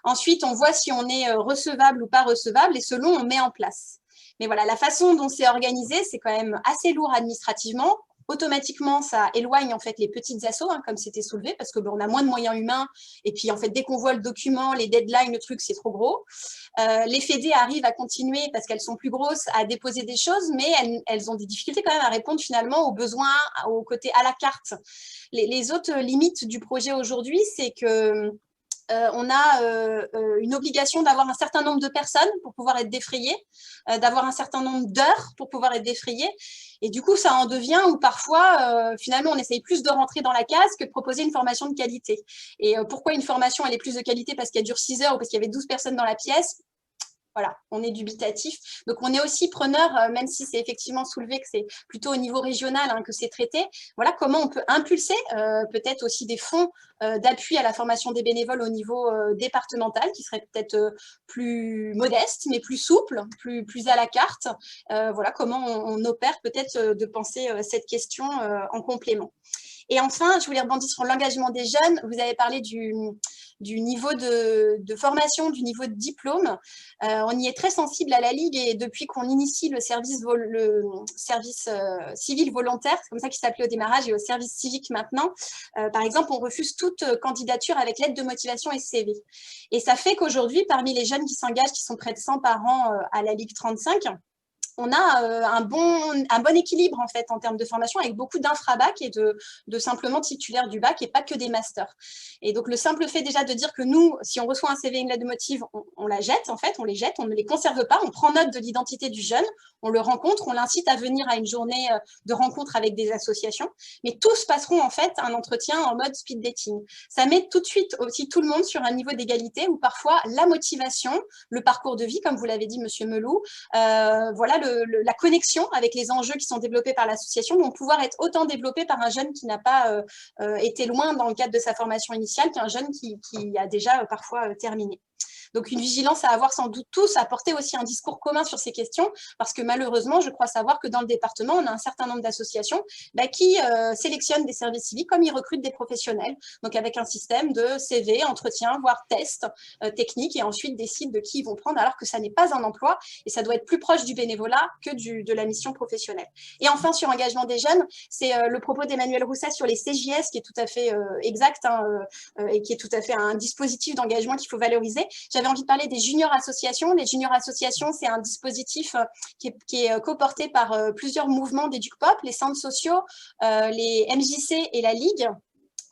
Ensuite, on voit si on est recevable ou pas recevable et selon, on met en place. Mais voilà, la façon dont c'est organisé, c'est quand même assez lourd administrativement. Automatiquement, ça éloigne en fait les petites assos, hein, comme c'était soulevé, parce que on a moins de moyens humains. Et puis en fait, dès qu'on voit le document, les deadlines, le truc, c'est trop gros. Les fédés arrivent à continuer parce qu'elles sont plus grosses à déposer des choses, mais elles ont des difficultés quand même à répondre finalement aux besoins, au côté à la carte. Les autres limites du projet aujourd'hui, c'est que on a une obligation d'avoir un certain nombre de personnes pour pouvoir être défrayées, d'avoir un certain nombre d'heures pour pouvoir être défrayées. Et du coup, ça en devient où parfois, finalement, on essaye plus de rentrer dans la case que de proposer une formation de qualité. Et pourquoi une formation, elle est plus de qualité? Parce qu'elle dure 6 heures ou parce qu'il y avait 12 personnes dans la pièce? Voilà, on est dubitatif. Donc, on est aussi preneur, même si c'est effectivement soulevé que c'est plutôt au niveau régional hein, que c'est traité. Voilà comment on peut impulser peut-être aussi des fonds d'appui à la formation des bénévoles au niveau départemental, qui serait peut-être plus modeste, mais plus souple, plus à la carte. Voilà comment on opère peut-être de penser cette question en complément. Et enfin, je voulais rebondir sur l'engagement des jeunes. Vous avez parlé du niveau de formation, du niveau de diplôme. On y est très sensible à la Ligue et depuis qu'on initie le service civil volontaire, c'est comme ça qu'il s'appelait au démarrage, et au service civique maintenant, par exemple, on refuse toute candidature avec lettre de motivation et CV. Et ça fait qu'aujourd'hui, parmi les jeunes qui s'engagent, qui sont près de 100 par an à la Ligue 35, on a un bon équilibre en fait en termes de formation avec beaucoup d'infra-bac et de simplement titulaires du bac et pas que des masters. Et donc le simple fait déjà de dire que nous, si on reçoit un CV et une lettre de motive, on la jette en fait, on les jette, on ne les conserve pas, on prend note de l'identité du jeune, on le rencontre, on l'incite à venir à une journée de rencontre avec des associations, mais tous passeront en fait un entretien en mode speed dating. Ça met tout de suite aussi tout le monde sur un niveau d'égalité où parfois la motivation, le parcours de vie, comme vous l'avez dit Monsieur Melou, voilà la connexion avec les enjeux qui sont développés par l'association vont pouvoir être autant développés par un jeune qui n'a pas été loin dans le cadre de sa formation initiale qu'un jeune qui a déjà parfois terminé. Donc, une vigilance à avoir sans doute tous, à porter aussi un discours commun sur ces questions, parce que malheureusement, je crois savoir que dans le département, on a un certain nombre d'associations qui sélectionnent des services civiques comme ils recrutent des professionnels, donc avec un système de CV, entretien, voire test technique, et ensuite décident de qui ils vont prendre, alors que ça n'est pas un emploi, et ça doit être plus proche du bénévolat que de la mission professionnelle. Et enfin, sur engagement des jeunes, c'est le propos d'Emmanuel Rousset sur les CJS, qui est tout à fait exact, et qui est tout à fait un dispositif d'engagement qu'il faut valoriser. J'avais envie de parler des juniors associations. Les juniors associations, c'est un dispositif qui est coporté par plusieurs mouvements d'EducPop, les centres sociaux, les MJC et la Ligue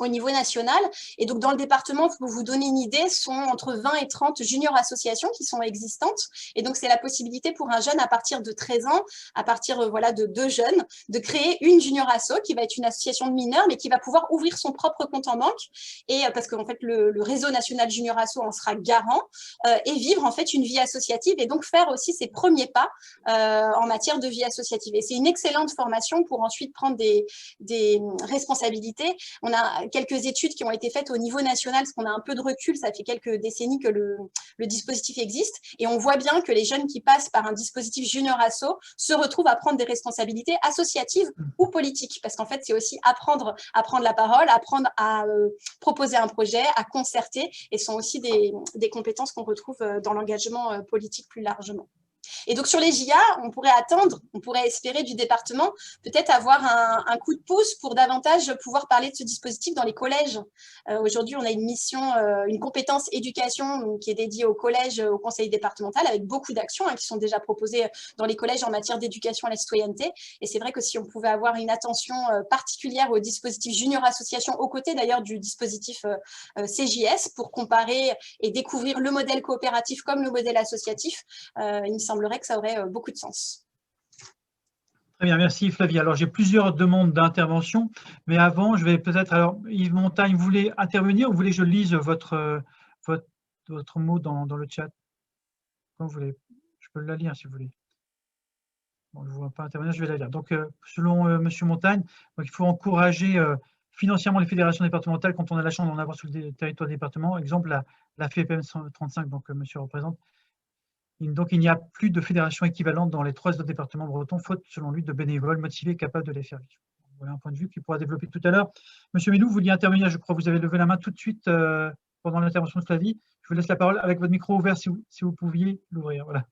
au niveau national. Et donc, dans le département, pour vous donner une idée, sont entre 20 et 30 juniors associations qui sont existantes. Et donc, c'est la possibilité pour un jeune à partir de 13 ans, à partir voilà, de 2 jeunes, de créer une junior asso qui va être une association de mineurs, mais qui va pouvoir ouvrir son propre compte en banque. Et parce qu'en fait, le réseau national junior asso en sera garant et vivre en fait une vie associative et donc faire aussi ses premiers pas en matière de vie associative. Et c'est une excellente formation pour ensuite prendre des responsabilités. On a quelques études qui ont été faites au niveau national, parce qu'on a un peu de recul, ça fait quelques décennies que le dispositif existe, et on voit bien que les jeunes qui passent par un dispositif junior asso se retrouvent à prendre des responsabilités associatives ou politiques, parce qu'en fait, c'est aussi apprendre à prendre la parole, apprendre à proposer un projet, à concerter, et sont aussi des compétences qu'on retrouve dans l'engagement politique plus largement. Et donc, sur les JA, on pourrait espérer du département peut-être avoir un coup de pouce pour davantage pouvoir parler de ce dispositif dans les collèges. Aujourd'hui, on a une mission, une compétence éducation qui est dédiée au collège, au conseil départemental, avec beaucoup d'actions qui sont déjà proposées dans les collèges en matière d'éducation à la citoyenneté. Et c'est vrai que si on pouvait avoir une attention particulière au dispositif junior association, aux côtés d'ailleurs du dispositif CJS, pour comparer et découvrir le modèle coopératif comme le modèle associatif, il me semblerait que ça aurait beaucoup de sens. Très bien, merci Flavie. Alors, j'ai plusieurs demandes d'intervention, mais avant, je vais peut-être… Alors, Yves Montagne, vous voulez intervenir ou vous voulez que je lise votre mot dans le chat? Comme vous voulez. Je peux la lire si vous voulez. Bon, je ne vois pas intervenir, je vais la lire. Donc, selon M. Montagne, il faut encourager financièrement les fédérations départementales quand on a la chance d'en avoir sur le territoire du département. Exemple, la FEPM 35, donc monsieur représente. Donc, il n'y a plus de fédération équivalente dans les 3 autres départements bretons, faute, selon lui, de bénévoles motivés capables de les faire vivre. Voilà un point de vue qu'il pourra développer tout à l'heure. Monsieur Melou, vous vouliez intervenir, je crois que vous avez levé la main tout de suite pendant l'intervention de Flavie. Je vous laisse la parole avec votre micro ouvert si vous pouviez l'ouvrir. Voilà.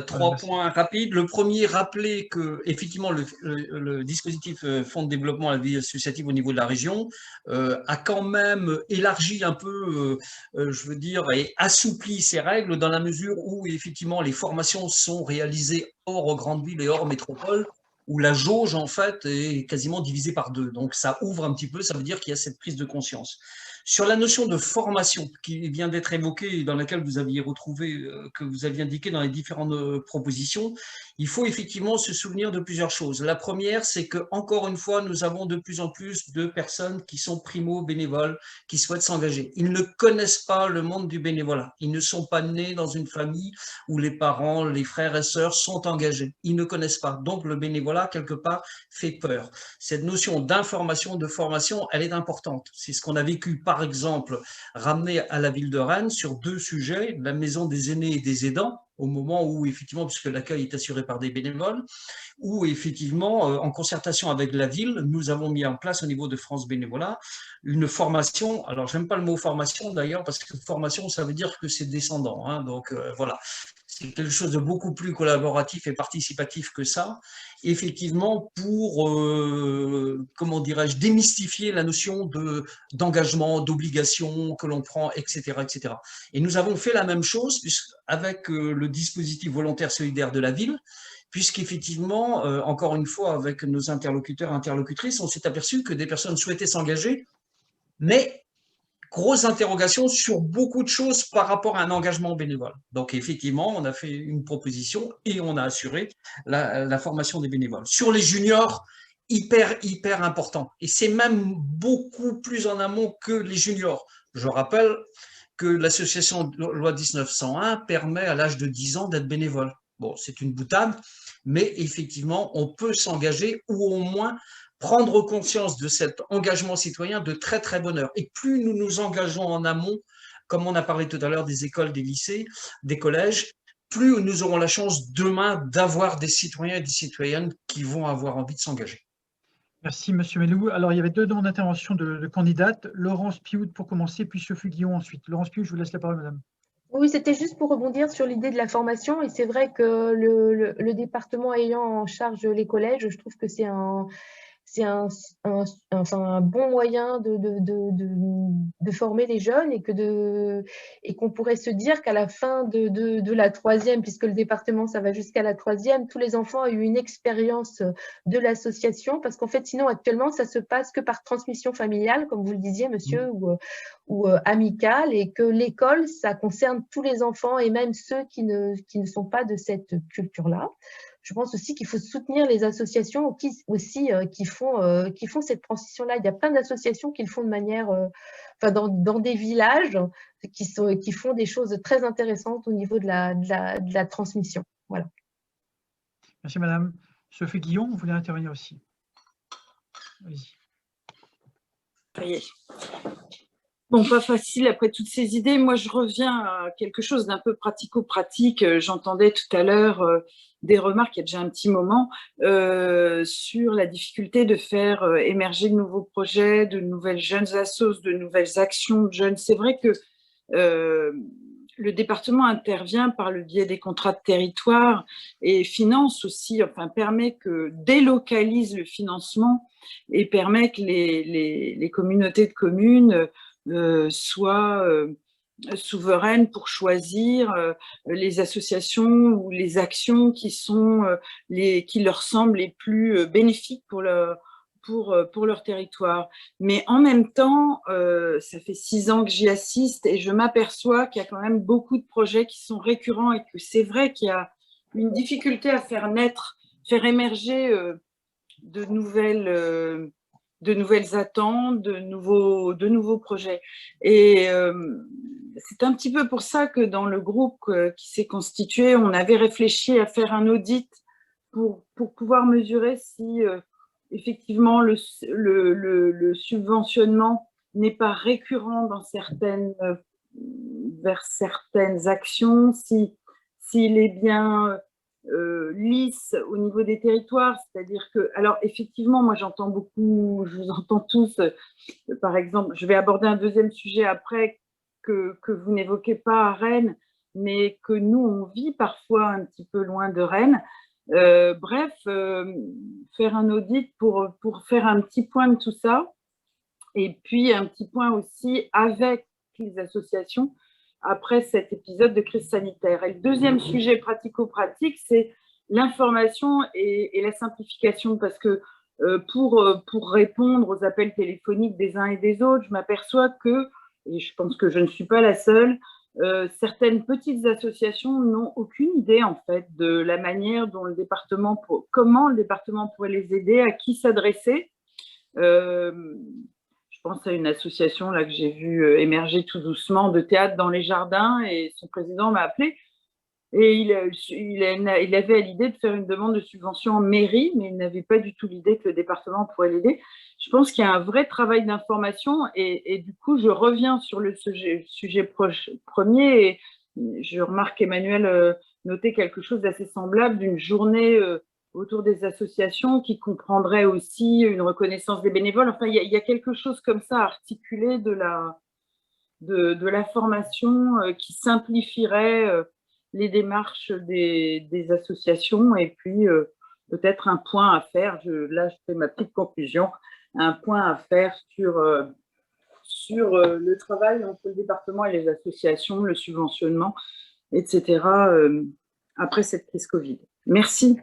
Trois points rapides. Le premier, rappeler que effectivement le dispositif Fonds de développement à la vie associative au niveau de la région a quand même élargi un peu, je veux dire, et assoupli ses règles dans la mesure où effectivement les formations sont réalisées hors grandes villes et hors métropole, où la jauge en fait est quasiment divisée par 2. Donc ça ouvre un petit peu, ça veut dire qu'il y a cette prise de conscience. Sur la notion de formation qui vient d'être évoquée et dans laquelle vous aviez retrouvé, que vous aviez indiqué dans les différentes propositions, il faut effectivement se souvenir de plusieurs choses. La première, c'est que encore une fois, nous avons de plus en plus de personnes qui sont primo-bénévoles, qui souhaitent s'engager. Ils ne connaissent pas le monde du bénévolat. Ils ne sont pas nés dans une famille où les parents, les frères et sœurs sont engagés. Ils ne connaissent pas. Donc le bénévolat, quelque part, fait peur. Cette notion d'information, de formation, elle est importante. C'est ce qu'on a vécu par exemple, ramené à la ville de Rennes sur 2 sujets, la maison des aînés et des aidants, au moment où, effectivement, puisque l'accueil est assuré par des bénévoles, où, effectivement, en concertation avec la ville, nous avons mis en place au niveau de France Bénévolat une formation. Alors, j'aime pas le mot formation, d'ailleurs, parce que formation, ça veut dire que c'est descendant. Hein, donc, voilà. C'est quelque chose de beaucoup plus collaboratif et participatif que ça, effectivement, pour, comment dirais-je, démystifier la notion d'engagement, d'obligation que l'on prend, etc., etc. Et nous avons fait la même chose avec le dispositif volontaire solidaire de la ville, puisqu'effectivement, encore une fois, avec nos interlocuteurs et interlocutrices, on s'est aperçu que des personnes souhaitaient s'engager, mais grosse interrogation sur beaucoup de choses par rapport à un engagement bénévole. Donc, effectivement, on a fait une proposition et on a assuré la formation des bénévoles. Sur les juniors, hyper important. Et c'est même beaucoup plus en amont que les juniors. Je rappelle que l'association Loi 1901 permet à l'âge de 10 ans d'être bénévole. Bon, c'est une boutade, mais effectivement, on peut s'engager ou au moins prendre conscience de cet engagement citoyen de très bonne heure. Et plus nous nous engageons en amont, comme on a parlé tout à l'heure des écoles, des lycées, des collèges, plus nous aurons la chance demain d'avoir des citoyens et des citoyennes qui vont avoir envie de s'engager. Merci, Monsieur Melou. Alors, il y avait 2 demandes d'intervention de candidates. Laurence Pioud pour commencer, puis Sophie Guillon ensuite. Laurence Pioud, je vous laisse la parole, madame. Oui, c'était juste pour rebondir sur l'idée de la formation. Et c'est vrai que le département ayant en charge les collèges, je trouve que c'est un bon moyen de former les jeunes et qu'on pourrait se dire qu'à la fin de la 3e, puisque le département, ça va jusqu'à la 3e, tous les enfants ont eu une expérience de l'association, parce qu'en fait, sinon, actuellement, ça se passe que par transmission familiale, comme vous le disiez, monsieur, ou amicale, et que l'école, ça concerne tous les enfants et même ceux qui ne sont pas de cette culture-là. Je pense aussi qu'il faut soutenir les associations qui font cette transition-là. Il y a plein d'associations qui le font de manière, dans des villages, qui font des choses très intéressantes au niveau de la transmission. Voilà. Merci, madame. Sophie Guillon, vous voulez intervenir aussi? Allez-y. Ça y est. Bon, pas facile après toutes ces idées. Moi, je reviens à quelque chose d'un peu pratico-pratique. J'entendais tout à l'heure des remarques, il y a déjà un petit moment, sur la difficulté de faire émerger de nouveaux projets, de nouvelles jeunes assos, de nouvelles actions de jeunes. C'est vrai que le département intervient par le biais des contrats de territoire et finance aussi, délocalise le financement et permet que les communautés de communes soient souveraines pour choisir les associations ou les actions qui leur semblent les plus bénéfiques pour leur territoire. Mais en même temps, ça fait 6 ans que j'y assiste et je m'aperçois qu'il y a quand même beaucoup de projets qui sont récurrents et que c'est vrai qu'il y a une difficulté à faire émerger de nouvelles attentes, de nouveaux projets. Et c'est un petit peu pour ça que dans le groupe qui s'est constitué, on avait réfléchi à faire un audit pour pouvoir mesurer si effectivement le subventionnement n'est pas récurrent vers certaines actions, s'il est bien lisse au niveau des territoires, c'est-à-dire que, alors effectivement, moi j'entends beaucoup, je vous entends tous, par exemple, je vais aborder un deuxième sujet après que vous n'évoquez pas à Rennes, mais que nous, on vit parfois un petit peu loin de Rennes. Bref, faire un audit pour faire un petit point de tout ça, et puis un petit point aussi avec les associations après cet épisode de crise sanitaire. Et le deuxième sujet pratico-pratique, c'est l'information et la simplification, parce que pour répondre aux appels téléphoniques des uns et des autres, je m'aperçois que, et je pense que je ne suis pas la seule, certaines petites associations n'ont aucune idée en fait de la manière dont comment le département pourrait les aider, à qui s'adresser. Je pense à une association là que j'ai vue émerger tout doucement de théâtre dans les jardins, et son président m'a appelé et il avait l'idée de faire une demande de subvention en mairie, mais il n'avait pas du tout l'idée que le département pourrait l'aider. Je pense qu'il y a un vrai travail d'information, et du coup, je reviens sur le sujet premier, et je remarque Emmanuel noter quelque chose d'assez semblable, d'une journée autour des associations qui comprendrait aussi une reconnaissance des bénévoles. Enfin, il y a quelque chose comme ça articulé de la formation qui simplifierait les démarches des associations, et puis peut-être un point à faire, là je fais ma petite conclusion, un point à faire sur le travail entre le département et les associations, le subventionnement, etc. Après cette crise Covid. Merci.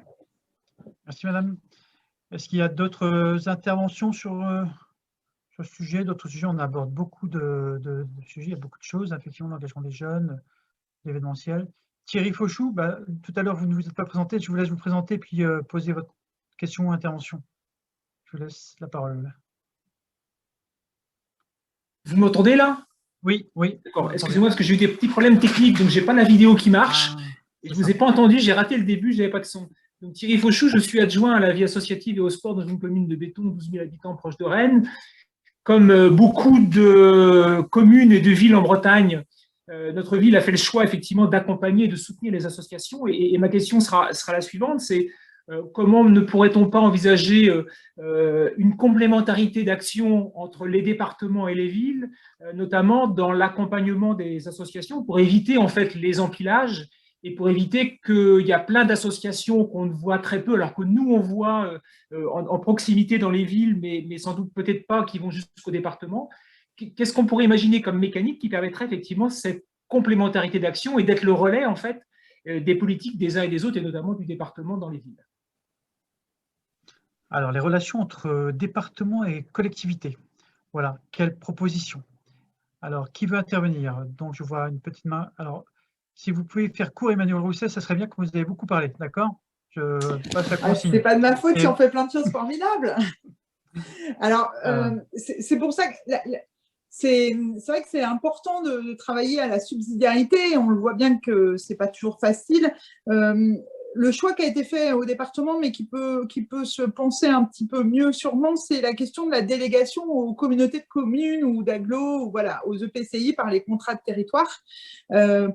Merci madame. Est-ce qu'il y a d'autres interventions sur ce sujet? D'autres sujets, on aborde beaucoup de sujets, il y a beaucoup de choses, effectivement, l'engagement des jeunes, l'événementiel. Thierry Fauchou, tout à l'heure, vous ne vous êtes pas présenté, je vous laisse vous présenter puis poser votre question ou intervention. Je vous laisse la parole. Vous m'entendez là? Oui, oui. D'accord, excusez-moi parce que j'ai eu des petits problèmes techniques, donc je n'ai pas la vidéo qui marche. Et je ne vous ai pas entendu, j'ai raté le début, je n'avais pas de son. Donc Thierry Fauchou, je suis adjoint à la vie associative et au sport dans une commune de Béton, 12 000 habitants proche de Rennes. Comme beaucoup de communes et de villes en Bretagne, notre ville a fait le choix effectivement d'accompagner et de soutenir les associations. Et ma question sera la suivante, c'est comment ne pourrait-on pas envisager une complémentarité d'action entre les départements et les villes, notamment dans l'accompagnement des associations, pour éviter en fait les empilages et pour éviter qu'il y a plein d'associations qu'on ne voit très peu, alors que nous on voit en proximité dans les villes, mais sans doute peut-être pas qui vont jusqu'au département. Qu'est-ce qu'on pourrait imaginer comme mécanique qui permettrait effectivement cette complémentarité d'action et d'être le relais en fait des politiques des uns et des autres, et notamment du département dans les villes? Alors, les relations entre département et collectivité. Voilà, quelle proposition? Alors, qui veut intervenir? Donc, je vois une petite main. Alors, si vous pouvez faire court, Emmanuel Rousset, ça serait bien, que vous avez beaucoup parlé, d'accord? Je passe la consigne. C'est pas de ma faute si on fait plein de choses formidables. Alors, c'est pour ça que c'est vrai que c'est important de travailler à la subsidiarité. On le voit bien que c'est pas toujours facile. Le choix qui a été fait au département, mais qui peut se penser un petit peu mieux sûrement, c'est la question de la délégation aux communautés de communes ou d'agglos, ou voilà, aux EPCI par les contrats de territoire,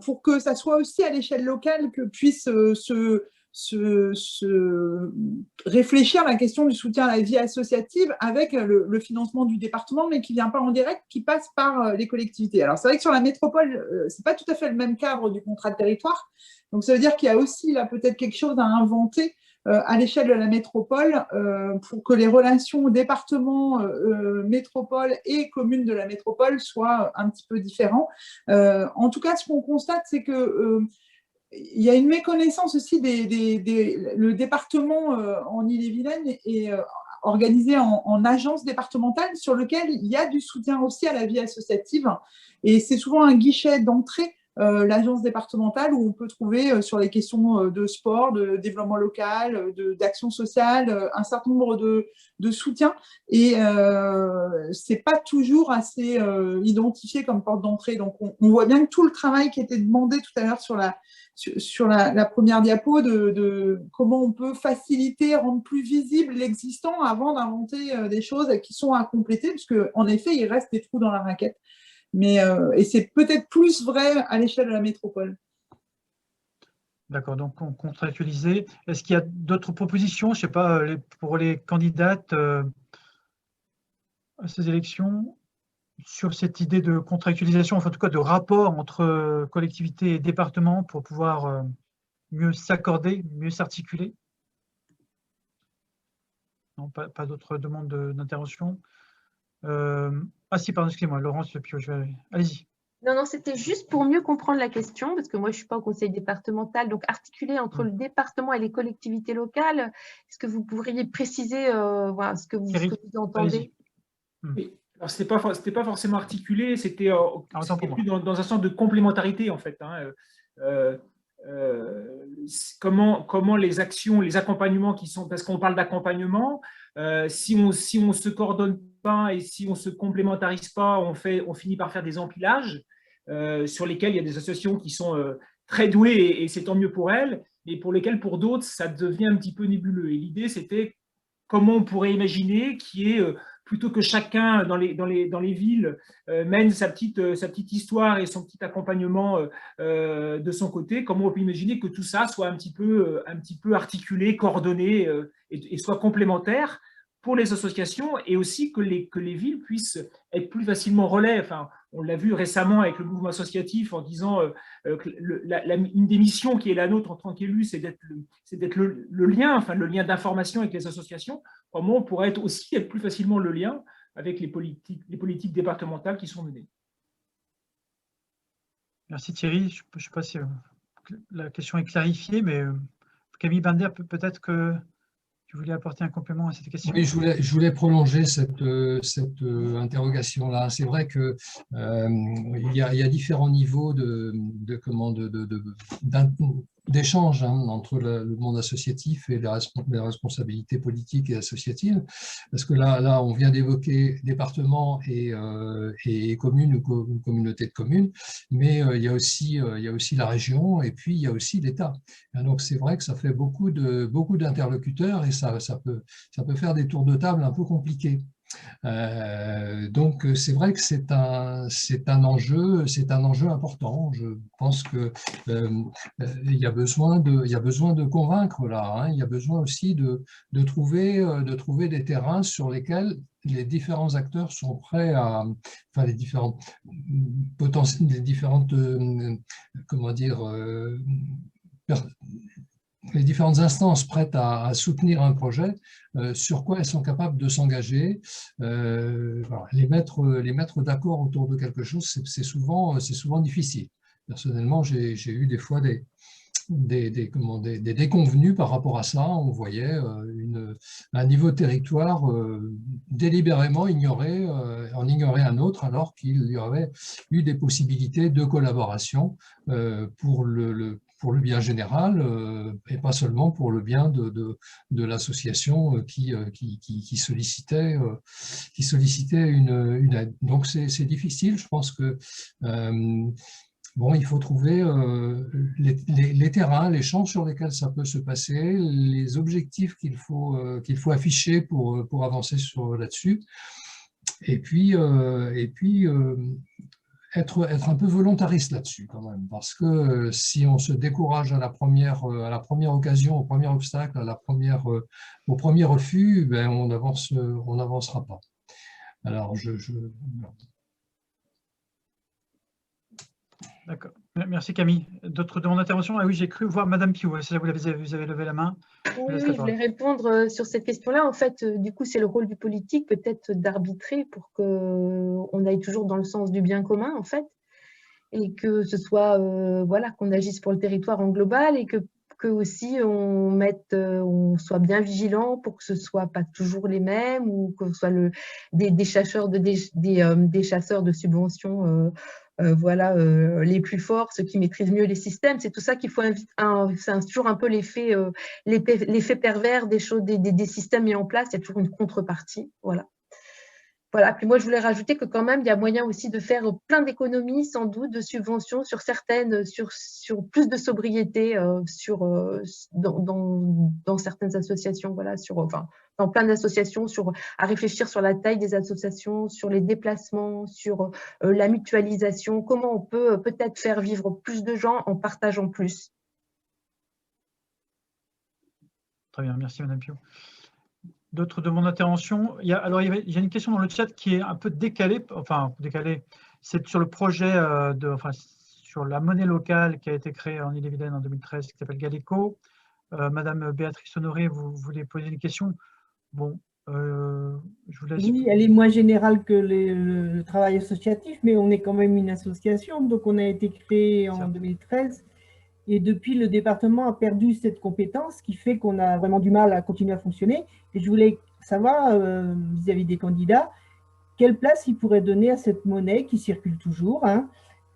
pour que ça soit aussi à l'échelle locale que puisse se réfléchir à la question du soutien à la vie associative avec le financement du département, mais qui ne vient pas en direct, qui passe par les collectivités. Alors, c'est vrai que sur la métropole, ce n'est pas tout à fait le même cadre du contrat de territoire. Donc, ça veut dire qu'il y a aussi là peut-être quelque chose à inventer à l'échelle de la métropole pour que les relations département, métropole et communes de la métropole soient un petit peu différents. En tout cas, ce qu'on constate, c'est que il y a une méconnaissance aussi le département en Ille-et-Vilaine est organisé en agence départementale sur lequel il y a du soutien aussi à la vie associative. Et c'est souvent un guichet d'entrée, l'agence départementale, où on peut trouver sur les questions de sport, de développement local, d'action sociale, un certain nombre de soutiens. Et c'est pas toujours assez identifié comme porte d'entrée. Donc on voit bien que tout le travail qui était demandé tout à l'heure sur la première diapo de comment on peut faciliter, rendre plus visible l'existant avant d'inventer des choses qui sont à compléter, parce qu'en effet, il reste des trous dans la raquette. Et c'est peut-être plus vrai à l'échelle de la métropole. D'accord, donc on contractualisait. Est-ce qu'il y a d'autres propositions, je ne sais pas, pour les candidates à ces élections? sur cette idée de contractualisation, enfin, en tout cas de rapport entre collectivités et départements pour pouvoir mieux s'accorder, mieux s'articuler? Non, pas d'autres demandes d'intervention. Ah si, pardon, excusez-moi, Laurence Pio, allez-y. Non, c'était juste pour mieux comprendre la question, parce que moi, je ne suis pas au conseil départemental, donc articuler entre le département et les collectivités locales, est-ce que vous pourriez préciser voilà, ce que vous entendez? Oui. Alors, ce n'était pas forcément articulé, c'était plus dans un sens de complémentarité, en fait. Hein. Comment les actions, les accompagnements qui sont, parce qu'on parle d'accompagnement, si on se coordonne pas et si on se complémentarise pas, on finit par faire des empilages sur lesquels il y a des associations qui sont très douées et c'est tant mieux pour elles, mais pour lesquelles pour d'autres ça devient un petit peu nébuleux. Et l'idée c'était comment on pourrait imaginer qu'il y ait plutôt que chacun dans les villes mène sa petite histoire et son petit accompagnement de son côté, comment on peut imaginer que tout ça soit un petit peu articulé, coordonné et soit complémentaire pour les associations et aussi que les villes puissent être plus facilement relais. Enfin, on l'a vu récemment avec le mouvement associatif en disant une des missions qui est la nôtre en tant qu'élus, c'est d'être le lien, enfin le lien d'information avec les associations. Comment on pourrait aussi être plus facilement le lien avec les politiques départementales qui sont menées. Merci Thierry. Je ne sais pas si la question est clarifiée, mais Camille Binder, peut-être que tu voulais apporter un complément à cette question. Oui, je voulais prolonger cette interrogation-là. C'est vrai que il y a différents niveaux d'échange entre le monde associatif et les responsabilités politiques et associatives. Parce que là on vient d'évoquer département et communes ou communauté de communes, mais il y a aussi la région et puis il y a aussi l'État. Donc c'est vrai que ça fait beaucoup d'interlocuteurs et ça peut faire des tours de table un peu compliqués. Donc c'est vrai que c'est un enjeu important. Je pense que il y a besoin de convaincre là. Hein. Il y a besoin aussi de trouver des terrains sur lesquels les différents acteurs sont prêts à, enfin les différentes comment dire les différentes instances prêtes à soutenir un projet, sur quoi elles sont capables de s'engager. Voilà. Les mettre d'accord autour de quelque chose, c'est souvent difficile. Personnellement, j'ai eu des fois des déconvenus par rapport à ça. On voyait un niveau de territoire délibérément ignoré, en ignorer un autre, alors qu'il y aurait eu des possibilités de collaboration pour le bien général et pas seulement pour le bien de l'association qui sollicitait une aide. Donc c'est difficile. Je pense que bon, il faut trouver les terrains, les champs sur lesquels ça peut se passer, les objectifs qu'il faut afficher pour avancer là-dessus, et puis être un peu volontariste là-dessus quand même, parce que si on se décourage à la première occasion, au premier obstacle, au premier refus, ben on n'avancera pas. Alors D'accord. Merci Camille. D'autres demandes d'intervention? Ah oui, j'ai cru voir Madame Pio. Vous avez levé la main. Oui, je voulais répondre sur cette question-là. En fait, du coup, c'est le rôle du politique peut-être d'arbitrer pour qu'on aille toujours dans le sens du bien commun, en fait, et que ce soit, voilà, qu'on agisse pour le territoire en global et que aussi on soit bien vigilant pour que ce soit pas toujours les mêmes ou que ce soit des chasseurs de subventions voilà, les plus forts, ceux qui maîtrisent mieux les systèmes. C'est tout ça qu'il faut c'est toujours un peu l'effet pervers des choses, des systèmes mis en place. Il y a toujours une contrepartie. Voilà. Voilà. Puis moi, je voulais rajouter que quand même, il y a moyen aussi de faire plein d'économies, sans doute, de subventions sur plus de sobriété dans certaines associations. Voilà, dans plein d'associations, à réfléchir sur la taille des associations, sur les déplacements, sur la mutualisation, comment on peut peut-être faire vivre plus de gens en partageant plus. Très bien, merci Madame Pio. D'autres demandes d'intervention? Il y a une question dans le chat qui est un peu décalée, c'est sur le projet, sur la monnaie locale qui a été créée en Ille-et-Vilaine en 2013, qui s'appelle Galeco. Madame Béatrice Honoré, vous voulez poser une question? Bon, je vous laisse. Oui, elle est moins générale que le travail associatif, mais on est quand même une association, donc on a été créé en 2013. Et depuis, le département a perdu cette compétence, qui fait qu'on a vraiment du mal à continuer à fonctionner. Et je voulais savoir, vis-à-vis des candidats, quelle place ils pourraient donner à cette monnaie qui circule toujours, hein.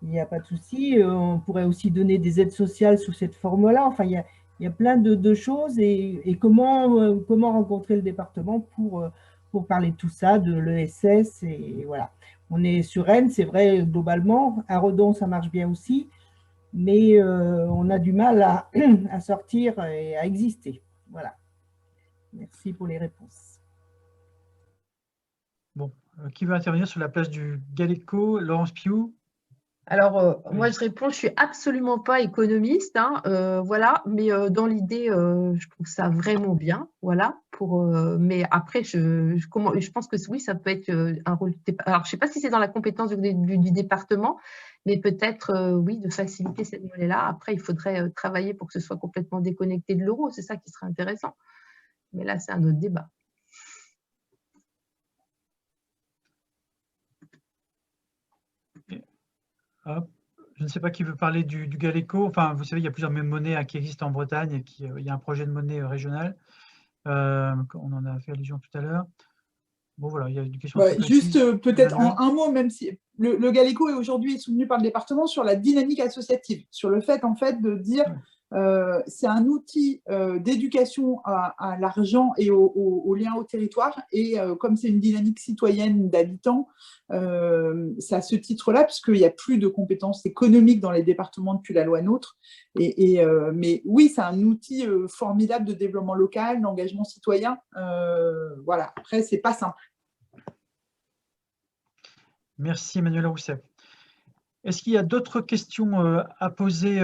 Il n'y a pas de souci. On pourrait aussi donner des aides sociales sous cette forme-là. Enfin, il y a plein de choses. Et comment rencontrer le département pour parler de tout ça, de l'ESS. Et voilà. On est sur Rennes, c'est vrai, globalement. À Redon, ça marche bien aussi. Mais on a du mal à sortir et à exister. Voilà. Merci pour les réponses. Bon, qui veut intervenir sur la place du Galeco? Laurence Piou? Alors, moi, je réponds, je ne suis absolument pas économiste, hein, voilà, mais dans l'idée, je trouve ça vraiment bien, voilà. Mais après, je pense que oui, ça peut être un rôle. Alors, je ne sais pas si c'est dans la compétence du département, mais peut-être, oui, de faciliter cette monnaie-là. Après, il faudrait travailler pour que ce soit complètement déconnecté de l'euro, c'est ça qui serait intéressant. Mais là, c'est un autre débat. Hop. Je ne sais pas qui veut parler du Galeco. Enfin, vous savez, il y a plusieurs monnaies qui existent en Bretagne et il y a un projet de monnaie régionale. On en a fait allusion tout à l'heure. Bon, voilà, il y a une question. Juste peut-être en un mot, même si le Galeco est aujourd'hui soutenu par le département sur la dynamique associative, sur le fait en fait de dire c'est un outil d'éducation à l'argent et au lien au territoire, et comme c'est une dynamique citoyenne d'habitants, c'est à ce titre-là, puisqu'il n'y a plus de compétences économiques dans les départements depuis la loi NOTRe, mais oui, c'est un outil formidable de développement local, d'engagement citoyen, voilà. Après, c'est pas simple. Merci Emmanuel Rousset. Est-ce qu'il y a d'autres questions à poser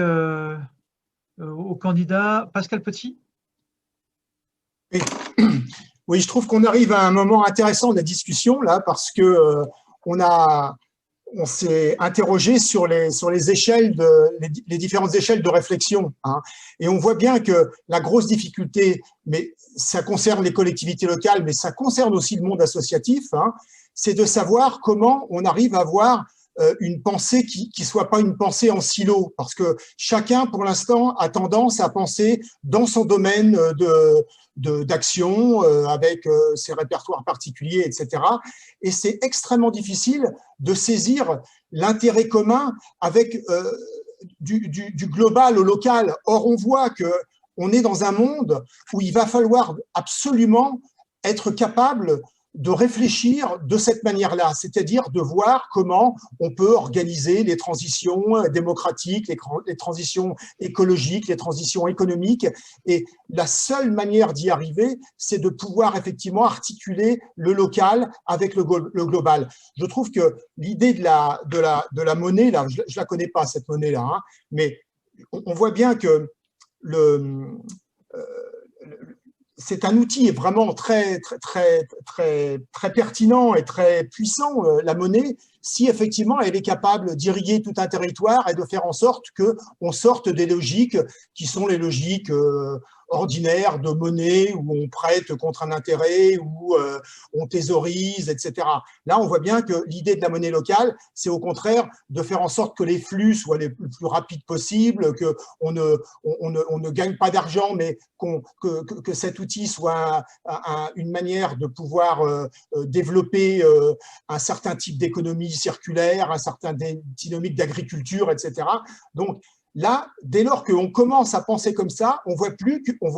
aux candidats? Pascal Petit? Oui, je trouve qu'on arrive à un moment intéressant de la discussion là, parce que on s'est interrogé sur les échelles les différentes échelles de réflexion, hein, et on voit bien que la grosse difficulté, mais ça concerne les collectivités locales, mais ça concerne aussi le monde associatif, hein, c'est de savoir comment on arrive à avoir une pensée qui soit pas une pensée en silo, parce que chacun, pour l'instant, a tendance à penser dans son domaine d'action, avec ses répertoires particuliers, etc. Et c'est extrêmement difficile de saisir l'intérêt commun avec du global au local. Or, on voit qu'on est dans un monde où il va falloir absolument être capable de réfléchir de cette manière-là, c'est-à-dire de voir comment on peut organiser les transitions démocratiques, les transitions écologiques, les transitions économiques. Et la seule manière d'y arriver, c'est de pouvoir effectivement articuler le local avec le global. Je trouve que l'idée de la monnaie, là, je ne la connais pas, cette monnaie-là, hein, mais on voit bien que c'est un outil vraiment très pertinent et très puissant, la monnaie, si effectivement elle est capable d'irriguer tout un territoire et de faire en sorte qu'on sorte des logiques qui sont les logiques ordinaires de monnaie, où on prête contre un intérêt, où on thésaurise, etc. Là, on voit bien que l'idée de la monnaie locale, c'est au contraire de faire en sorte que les flux soient les plus rapides possibles, qu'on ne gagne pas d'argent, mais que cet outil soit une manière de pouvoir développer un certain type d'économie circulaire, un certain dynamique d'agriculture, etc. Donc, là, dès lors qu'on commence à penser comme ça, on voit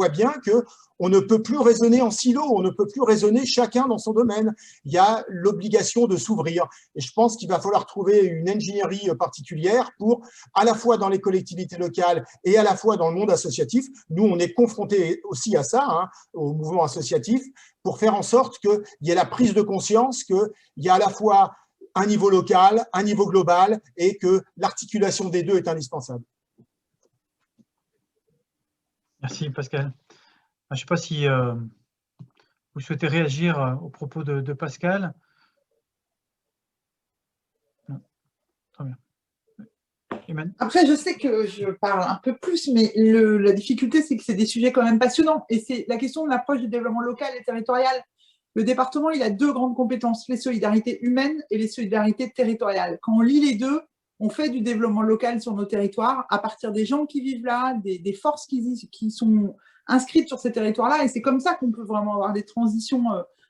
bien qu'on ne peut plus raisonner en silo, on ne peut plus raisonner chacun dans son domaine. Il y a l'obligation de s'ouvrir. Et je pense qu'il va falloir trouver une ingénierie particulière pour, à la fois dans les collectivités locales et à la fois dans le monde associatif, nous, on est confrontés aussi à ça, hein, au mouvement associatif, pour faire en sorte qu'il y ait la prise de conscience qu'il y a à la fois un niveau local, un niveau global, et que l'articulation des deux est indispensable. Merci Pascal. Je ne sais pas si vous souhaitez réagir aux propos de Pascal? Non. Très bien. Emmanuel. Après, je sais que je parle un peu plus, mais la difficulté, c'est que c'est des sujets quand même passionnants. Et c'est la question de l'approche du développement local et territorial. Le département, il a deux grandes compétences, les solidarités humaines et les solidarités territoriales. Quand on lit les deux, on fait du développement local sur nos territoires à partir des gens qui vivent là, des forces qui sont inscrites sur ces territoires-là. Et c'est comme ça qu'on peut vraiment avoir des transitions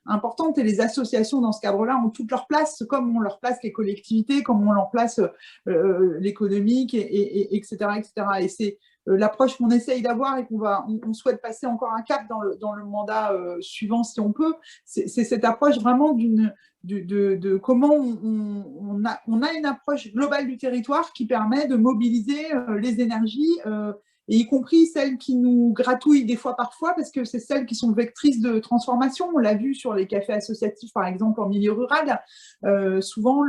importantes. Et les associations, dans ce cadre-là, ont toute leur place, comme on leur place les collectivités, comme on leur place l'économique, etc., etc. Et c'est l'approche qu'on essaye d'avoir et on souhaite passer encore un cap dans le mandat suivant, si on peut. C'est cette approche vraiment de comment on a une approche globale du territoire qui permet de mobiliser les énergies, et y compris celles qui nous gratouillent des fois parfois, parce que c'est celles qui sont vectrices de transformation. On l'a vu sur les cafés associatifs, par exemple, en milieu rural. Souvent,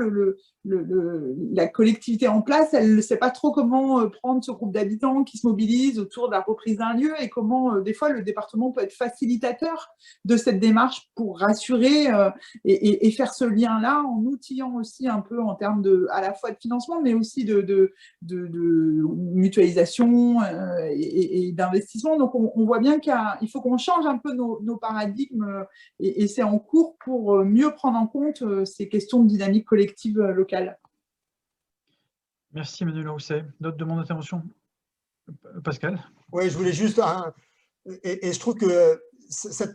la collectivité en place, elle ne sait pas trop comment prendre ce groupe d'habitants qui se mobilisent autour de la reprise d'un lieu et comment, des fois, le département peut être facilitateur de cette démarche pour rassurer et faire ce lien-là en outillant aussi un peu en termes à la fois de financement, mais aussi de mutualisation et d'investissement. Donc, on voit bien qu'il faut qu'on change un peu nos paradigmes et c'est en cours pour mieux prendre en compte ces questions de dynamique collective locale. Merci Emmanuel Rousset. D'autres demandes d'intervention? Pascal? Oui, je voulais juste… Et je trouve que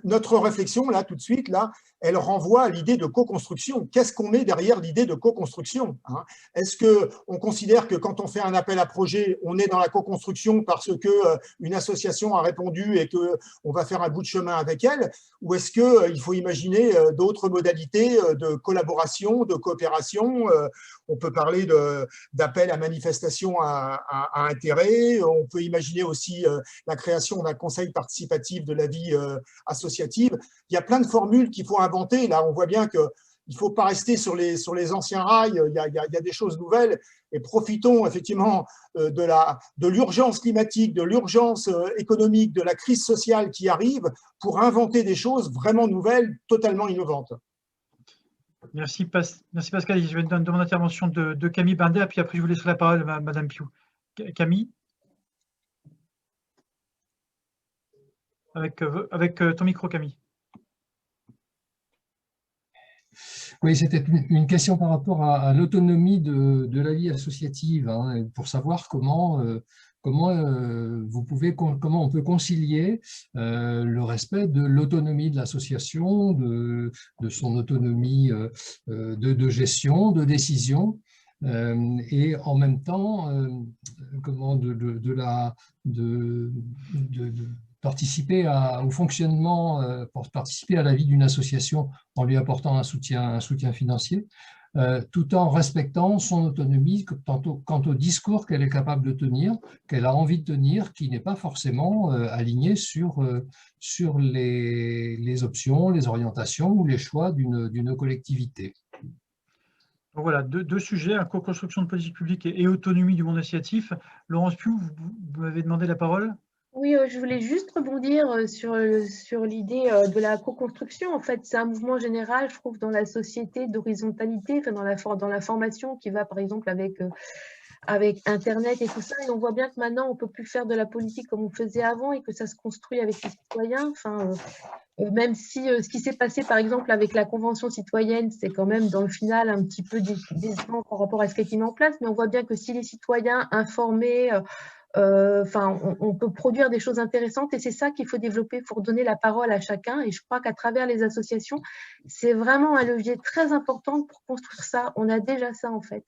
notre réflexion, là, tout de suite, là, elle renvoie à l'idée de co-construction. Qu'est-ce qu'on met derrière l'idée de co-construction, hein? Est-ce qu'on considère que quand on fait un appel à projet, on est dans la co-construction parce qu'une association a répondu et qu'on va faire un bout de chemin avec elle? Ou est-ce qu'il faut imaginer d'autres modalités de collaboration, de coopération? On peut parler d'appel à manifestation à intérêt. On peut imaginer aussi la création d'un conseil participatif de la vie associative. Il y a plein de formules qu'il faut inventer. Là, on voit bien qu'il ne faut pas rester sur les anciens rails. Il y a des choses nouvelles. Et profitons effectivement de l'urgence climatique, de l'urgence économique, de la crise sociale qui arrive pour inventer des choses vraiment nouvelles, totalement innovantes. Merci Pascal. Je vais donner une demande d'intervention de Camille Bindet, puis après je vous laisserai la parole à Madame Piou. Camille, avec ton micro, Camille. Oui, c'était une question par rapport à l'autonomie de la vie associative, hein, pour savoir comment on peut concilier le respect de l'autonomie de l'association, de son autonomie de gestion, de décision, et en même temps participer au fonctionnement, pour participer à la vie d'une association en lui apportant un soutien financier, tout en respectant son autonomie quant au discours qu'elle est capable de tenir, qu'elle a envie de tenir, qui n'est pas forcément aligné sur les options, les orientations ou les choix d'une collectivité. Donc voilà, deux sujets, co-construction de politique publique et autonomie du monde associatif. Laurence Piou, vous m'avez demandé la parole. Oui, je voulais juste rebondir sur l'idée de la co-construction. En fait, c'est un mouvement général, je trouve, dans la société d'horizontalité, enfin, dans la formation qui va, par exemple, avec Internet et tout ça. Et on voit bien que maintenant, on ne peut plus faire de la politique comme on faisait avant et que ça se construit avec les citoyens. Enfin, même si ce qui s'est passé, par exemple, avec la Convention citoyenne, c'est quand même, dans le final, un petit peu décevant par rapport à ce qui est mis en place. Mais on voit bien que si les citoyens informés… on peut produire des choses intéressantes et c'est ça qu'il faut développer pour donner la parole à chacun. Et je crois qu'à travers les associations, c'est vraiment un levier très important pour construire ça. On a déjà ça en fait.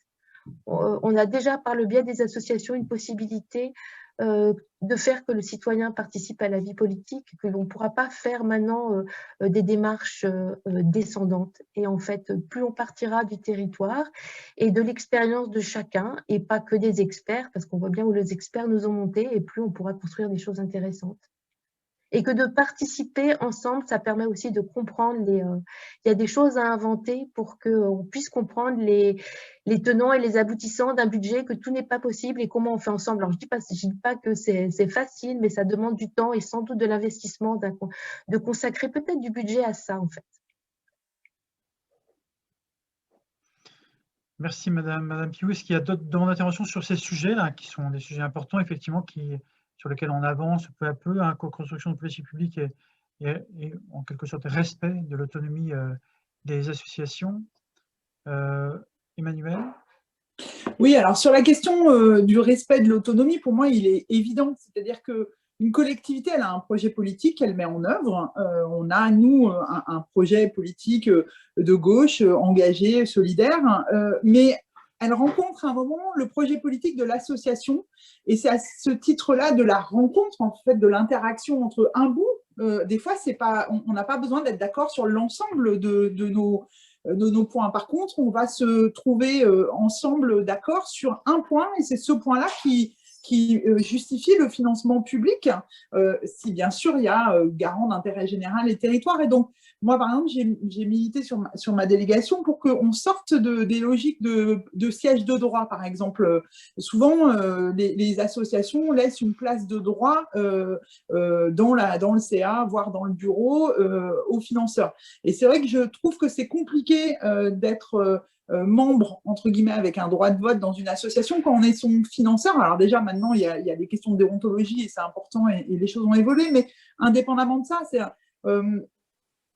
On a déjà par le biais des associations une possibilité de faire que le citoyen participe à la vie politique, que l'on ne pourra pas faire maintenant des démarches descendantes. Et en fait, plus on partira du territoire et de l'expérience de chacun, et pas que des experts, parce qu'on voit bien où les experts nous ont monté, et plus on pourra construire des choses intéressantes. et que de participer ensemble, ça permet aussi de comprendre il y a des choses à inventer pour qu'on puisse comprendre les tenants et les aboutissants d'un budget, que tout n'est pas possible et comment on fait ensemble. Alors, je dis pas que c'est facile, mais ça demande du temps et sans doute de l'investissement, de consacrer peut-être du budget à ça, en fait. Merci, Madame Piou. Est-ce qu'il y a d'autres demandes d'intervention sur ces sujets-là, qui sont des sujets importants, effectivement, sur lesquels on avance peu à peu, hein, co-construction de politique publique et en quelque sorte respect de l'autonomie des associations. Emmanuel? Oui, alors sur la question du respect de l'autonomie, pour moi, il est évident. C'est-à-dire qu'une collectivité, elle a un projet politique qu'elle met en œuvre. On a, nous, un projet politique de gauche, engagé, solidaire, mais elle rencontre à un moment le projet politique de l'association, et c'est à ce titre-là de la rencontre, en fait, de l'interaction entre un bout. Des fois, on n'a pas besoin d'être d'accord sur l'ensemble de nos points. Par contre, on va se trouver ensemble d'accord sur un point, et c'est ce point-là qui justifie le financement public, si bien sûr il y a garant d'intérêt général et territoire. Et donc, moi, par exemple, j'ai milité sur ma délégation pour qu'on sorte des logiques de siège de droit, par exemple. Souvent, les associations laissent une place de droit dans le CA, voire dans le bureau, aux financeurs. Et c'est vrai que je trouve que c'est compliqué d'être membre, entre guillemets, avec un droit de vote dans une association quand on est son financeur. Alors déjà, maintenant, il y a des questions de déontologie et c'est important et les choses ont évolué, mais indépendamment de ça,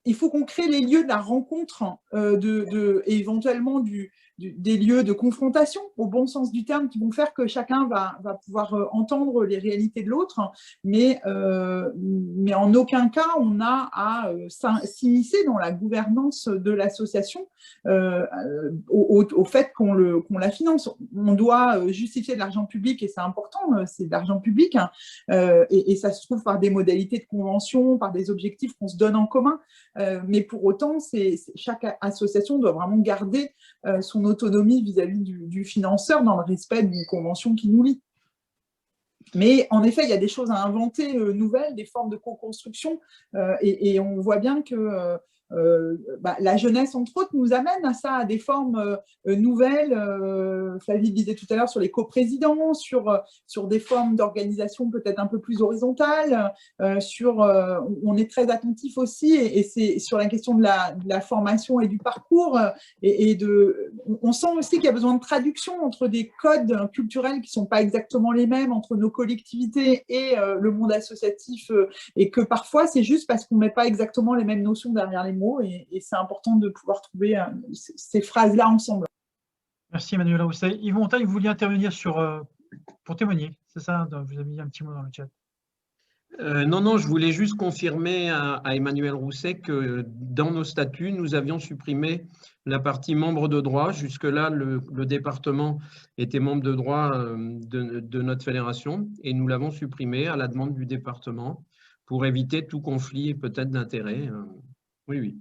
il faut qu'on crée les lieux de la rencontre et éventuellement des lieux de confrontation, au bon sens du terme, qui vont faire que chacun va pouvoir entendre les réalités de l'autre, mais en aucun cas on a à s'immiscer dans la gouvernance de l'association au fait qu'on la finance. On doit justifier de l'argent public, et c'est important, c'est de l'argent public, hein, et ça se trouve par des modalités de convention, par des objectifs qu'on se donne en commun. Mais pour autant, chaque association doit vraiment garder son autonomie vis-à-vis du financeur dans le respect d'une convention qui nous lie. Mais en effet, il y a des choses à inventer nouvelles, des formes de co-construction, et on voit bien que la jeunesse, entre autres, nous amène à ça, à des formes nouvelles. Flavie disait tout à l'heure sur les coprésidents, sur des formes d'organisation peut-être un peu plus horizontales, on est très attentif aussi, et c'est sur la question de la formation et du parcours, on sent aussi qu'il y a besoin de traduction entre des codes culturels qui ne sont pas exactement les mêmes entre nos collectivités et le monde associatif, et que parfois c'est juste parce qu'on ne met pas exactement les mêmes notions derrière les mots, et c'est important de pouvoir trouver ces phrases-là ensemble. Merci Emmanuel Rousset. Yves Montagne, vous vouliez intervenir pour témoigner, c'est ça? Vous avez mis un petit mot dans le chat. Non, je voulais juste confirmer à Emmanuel Rousset que dans nos statuts, nous avions supprimé la partie membre de droit. Jusque-là, le département était membre de droit de notre fédération, et nous l'avons supprimé à la demande du département pour éviter tout conflit et peut-être d'intérêt. Oui.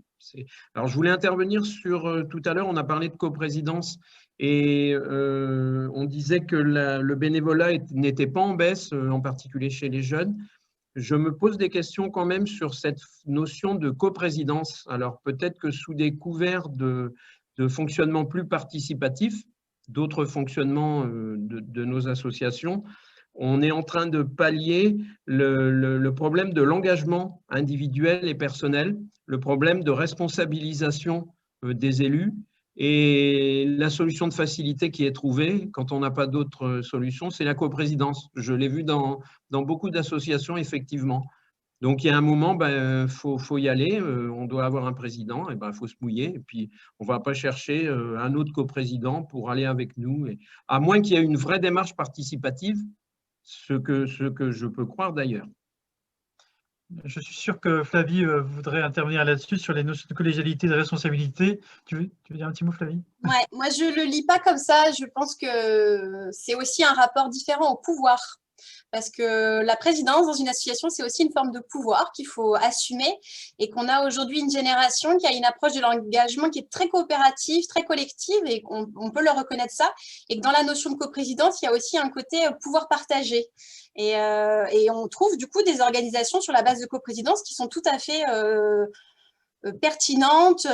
Alors, je voulais intervenir sur, tout à l'heure, on a parlé de coprésidence, et on disait que le bénévolat n'était pas en baisse, en particulier chez les jeunes. Je me pose des questions quand même sur cette notion de coprésidence. Alors, peut-être que sous des couverts de fonctionnement plus participatif, d'autres fonctionnements de nos associations, on est en train de pallier le problème de l'engagement individuel et personnel, le problème de responsabilisation des élus, et la solution de facilité qui est trouvée, quand on n'a pas d'autre solution, c'est la coprésidence. Je l'ai vu dans beaucoup d'associations, effectivement. Donc, il y a un moment, faut y aller, on doit avoir un président, et faut se mouiller, et puis on ne va pas chercher un autre coprésident pour aller avec nous, à moins qu'il y ait une vraie démarche participative, ce que je peux croire d'ailleurs. Je suis sûr que Flavie voudrait intervenir là-dessus, sur les notions de collégialité, de responsabilité. Tu veux dire un petit mot, Flavie? Ouais, moi, je ne le lis pas comme ça. Je pense que c'est aussi un rapport différent au pouvoir. parce que la présidence dans une association, c'est aussi une forme de pouvoir qu'il faut assumer et qu'on a aujourd'hui une génération qui a une approche de l'engagement qui est très coopérative, très collective et on peut leur reconnaître ça. Et que dans la notion de coprésidence, il y a aussi un côté pouvoir partagé. Et on trouve du coup des organisations sur la base de coprésidence qui sont tout à fait pertinentes,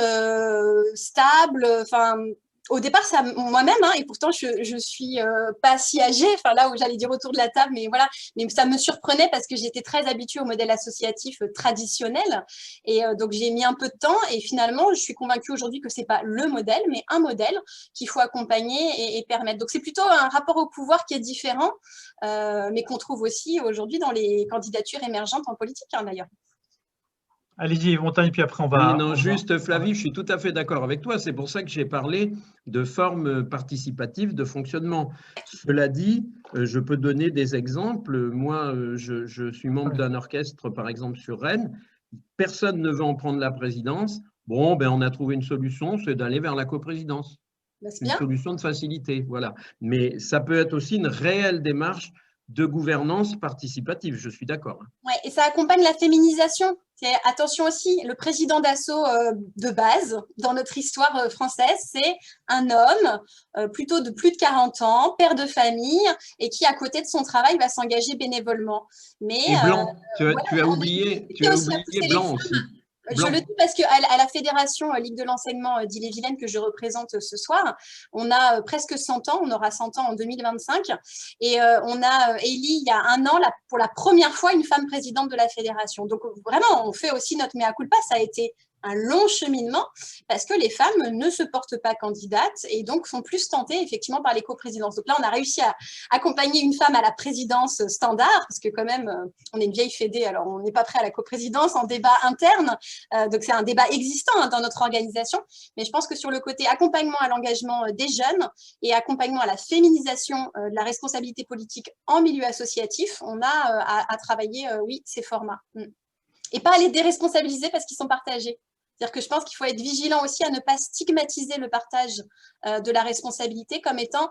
stables, enfin… Au départ, ça moi-même, hein, et pourtant je suis pas si âgée, enfin là où j'allais dire autour de la table, mais voilà, mais ça me surprenait parce que j'étais très habituée au modèle associatif traditionnel, et donc j'ai mis un peu de temps, et finalement, je suis convaincue aujourd'hui que c'est pas le modèle, mais un modèle qu'il faut accompagner et permettre. Donc c'est plutôt un rapport au pouvoir qui est différent, mais qu'on trouve aussi aujourd'hui dans les candidatures émergentes en politique, hein, d'ailleurs. Allez-y, Montagne, puis après on va… Oui, non, juste Flavie, je suis tout à fait d'accord avec toi. C'est pour ça que j'ai parlé de formes participatives de fonctionnement. Cela dit, je peux donner des exemples. Moi, je suis membre d'un orchestre, par exemple, sur Rennes. Personne ne veut en prendre la présidence. Bon, ben, on a trouvé une solution, c'est d'aller vers la coprésidence. C'est une solution de facilité, voilà. Mais ça peut être aussi une réelle démarche de gouvernance participative, je suis d'accord. Ouais, et ça accompagne la féminisation. Attention aussi, le président d'ASSO de base, dans notre histoire française, c'est un homme plutôt de plus de 40 ans, père de famille, et qui, à côté de son travail, va s'engager bénévolement. Mais, et blanc, tu as oublié blanc aussi. Je le dis parce qu'à la Fédération Ligue de l'enseignement d'Ille-et-Vilaine que je représente ce soir, on a presque 100 ans, on aura 100 ans en 2025, et on a élu il y a un an, pour la première fois, une femme présidente de la Fédération. Donc vraiment, on fait aussi notre mea culpa, ça a été un long cheminement parce que les femmes ne se portent pas candidates et donc sont plus tentées effectivement par les coprésidences. Donc là, on a réussi à accompagner une femme à la présidence standard parce que quand même, on est une vieille fédé, alors on n'est pas prêt à la coprésidence en débat interne. Donc c'est un débat existant hein, dans notre organisation. Mais je pense que sur le côté accompagnement à l'engagement des jeunes et accompagnement à la féminisation de la responsabilité politique en milieu associatif, on a à travailler, oui, ces formats. Et pas à les déresponsabiliser parce qu'ils sont partagés. C'est-à-dire que je pense qu'il faut être vigilant aussi à ne pas stigmatiser le partage de la responsabilité comme étant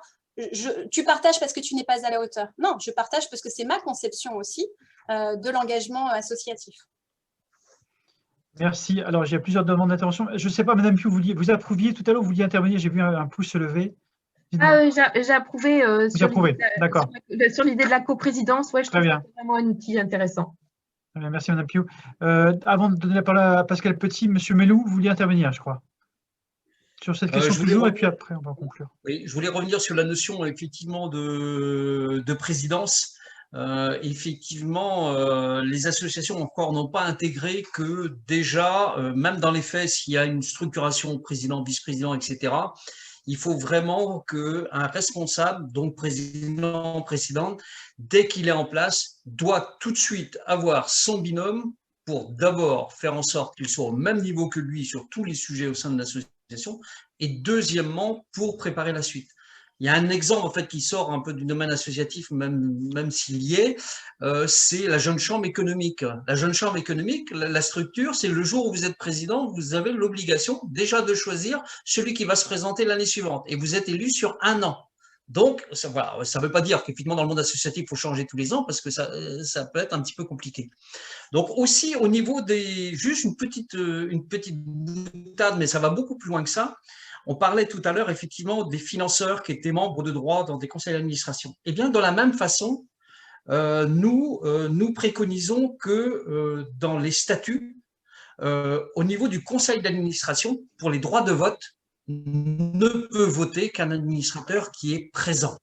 tu partages parce que tu n'es pas à la hauteur. Non, je partage parce que c'est ma conception aussi de l'engagement associatif. Merci. Alors, j'ai plusieurs demandes d'intervention. Je ne sais pas, Madame Piu, vous approuviez tout à l'heure, vous vouliez intervenir, j'ai vu un pouce se lever. J'ai approuvé d'accord. Sur l'idée de la coprésidence. Ouais, je trouve que c'est vraiment un outil intéressant. Merci, Madame Piu. Avant de donner la parole à Pascal Petit, M. Melou, vous vouliez intervenir, je crois, sur cette question toujours, et puis après, on va conclure. Oui, je voulais revenir sur la notion, effectivement, de présidence. Effectivement, les associations encore n'ont pas intégré que déjà, même dans les faits, s'il y a une structuration président, vice-président, etc., il faut vraiment qu'un responsable, donc président, présidente, dès qu'il est en place, doit tout de suite avoir son binôme pour d'abord faire en sorte qu'il soit au même niveau que lui sur tous les sujets au sein de l'association, et deuxièmement, pour préparer la suite. Il y a un exemple en fait qui sort un peu du domaine associatif, même s'il y est, c'est la jeune chambre économique. La jeune chambre économique, la structure, c'est le jour où vous êtes président, vous avez l'obligation déjà de choisir celui qui va se présenter l'année suivante. Et vous êtes élu sur 1 an. Donc, ça ne veut pas dire qu'effectivement dans le monde associatif, il faut changer tous les ans parce que ça peut être un petit peu compliqué. Donc aussi au niveau des… Juste une petite boutade, mais ça va beaucoup plus loin que ça. On parlait tout à l'heure effectivement des financeurs qui étaient membres de droit dans des conseils d'administration. Eh bien, de la même façon, nous préconisons que dans les statuts, au niveau du conseil d'administration, pour les droits de vote, ne peut voter qu'un administrateur qui est présent.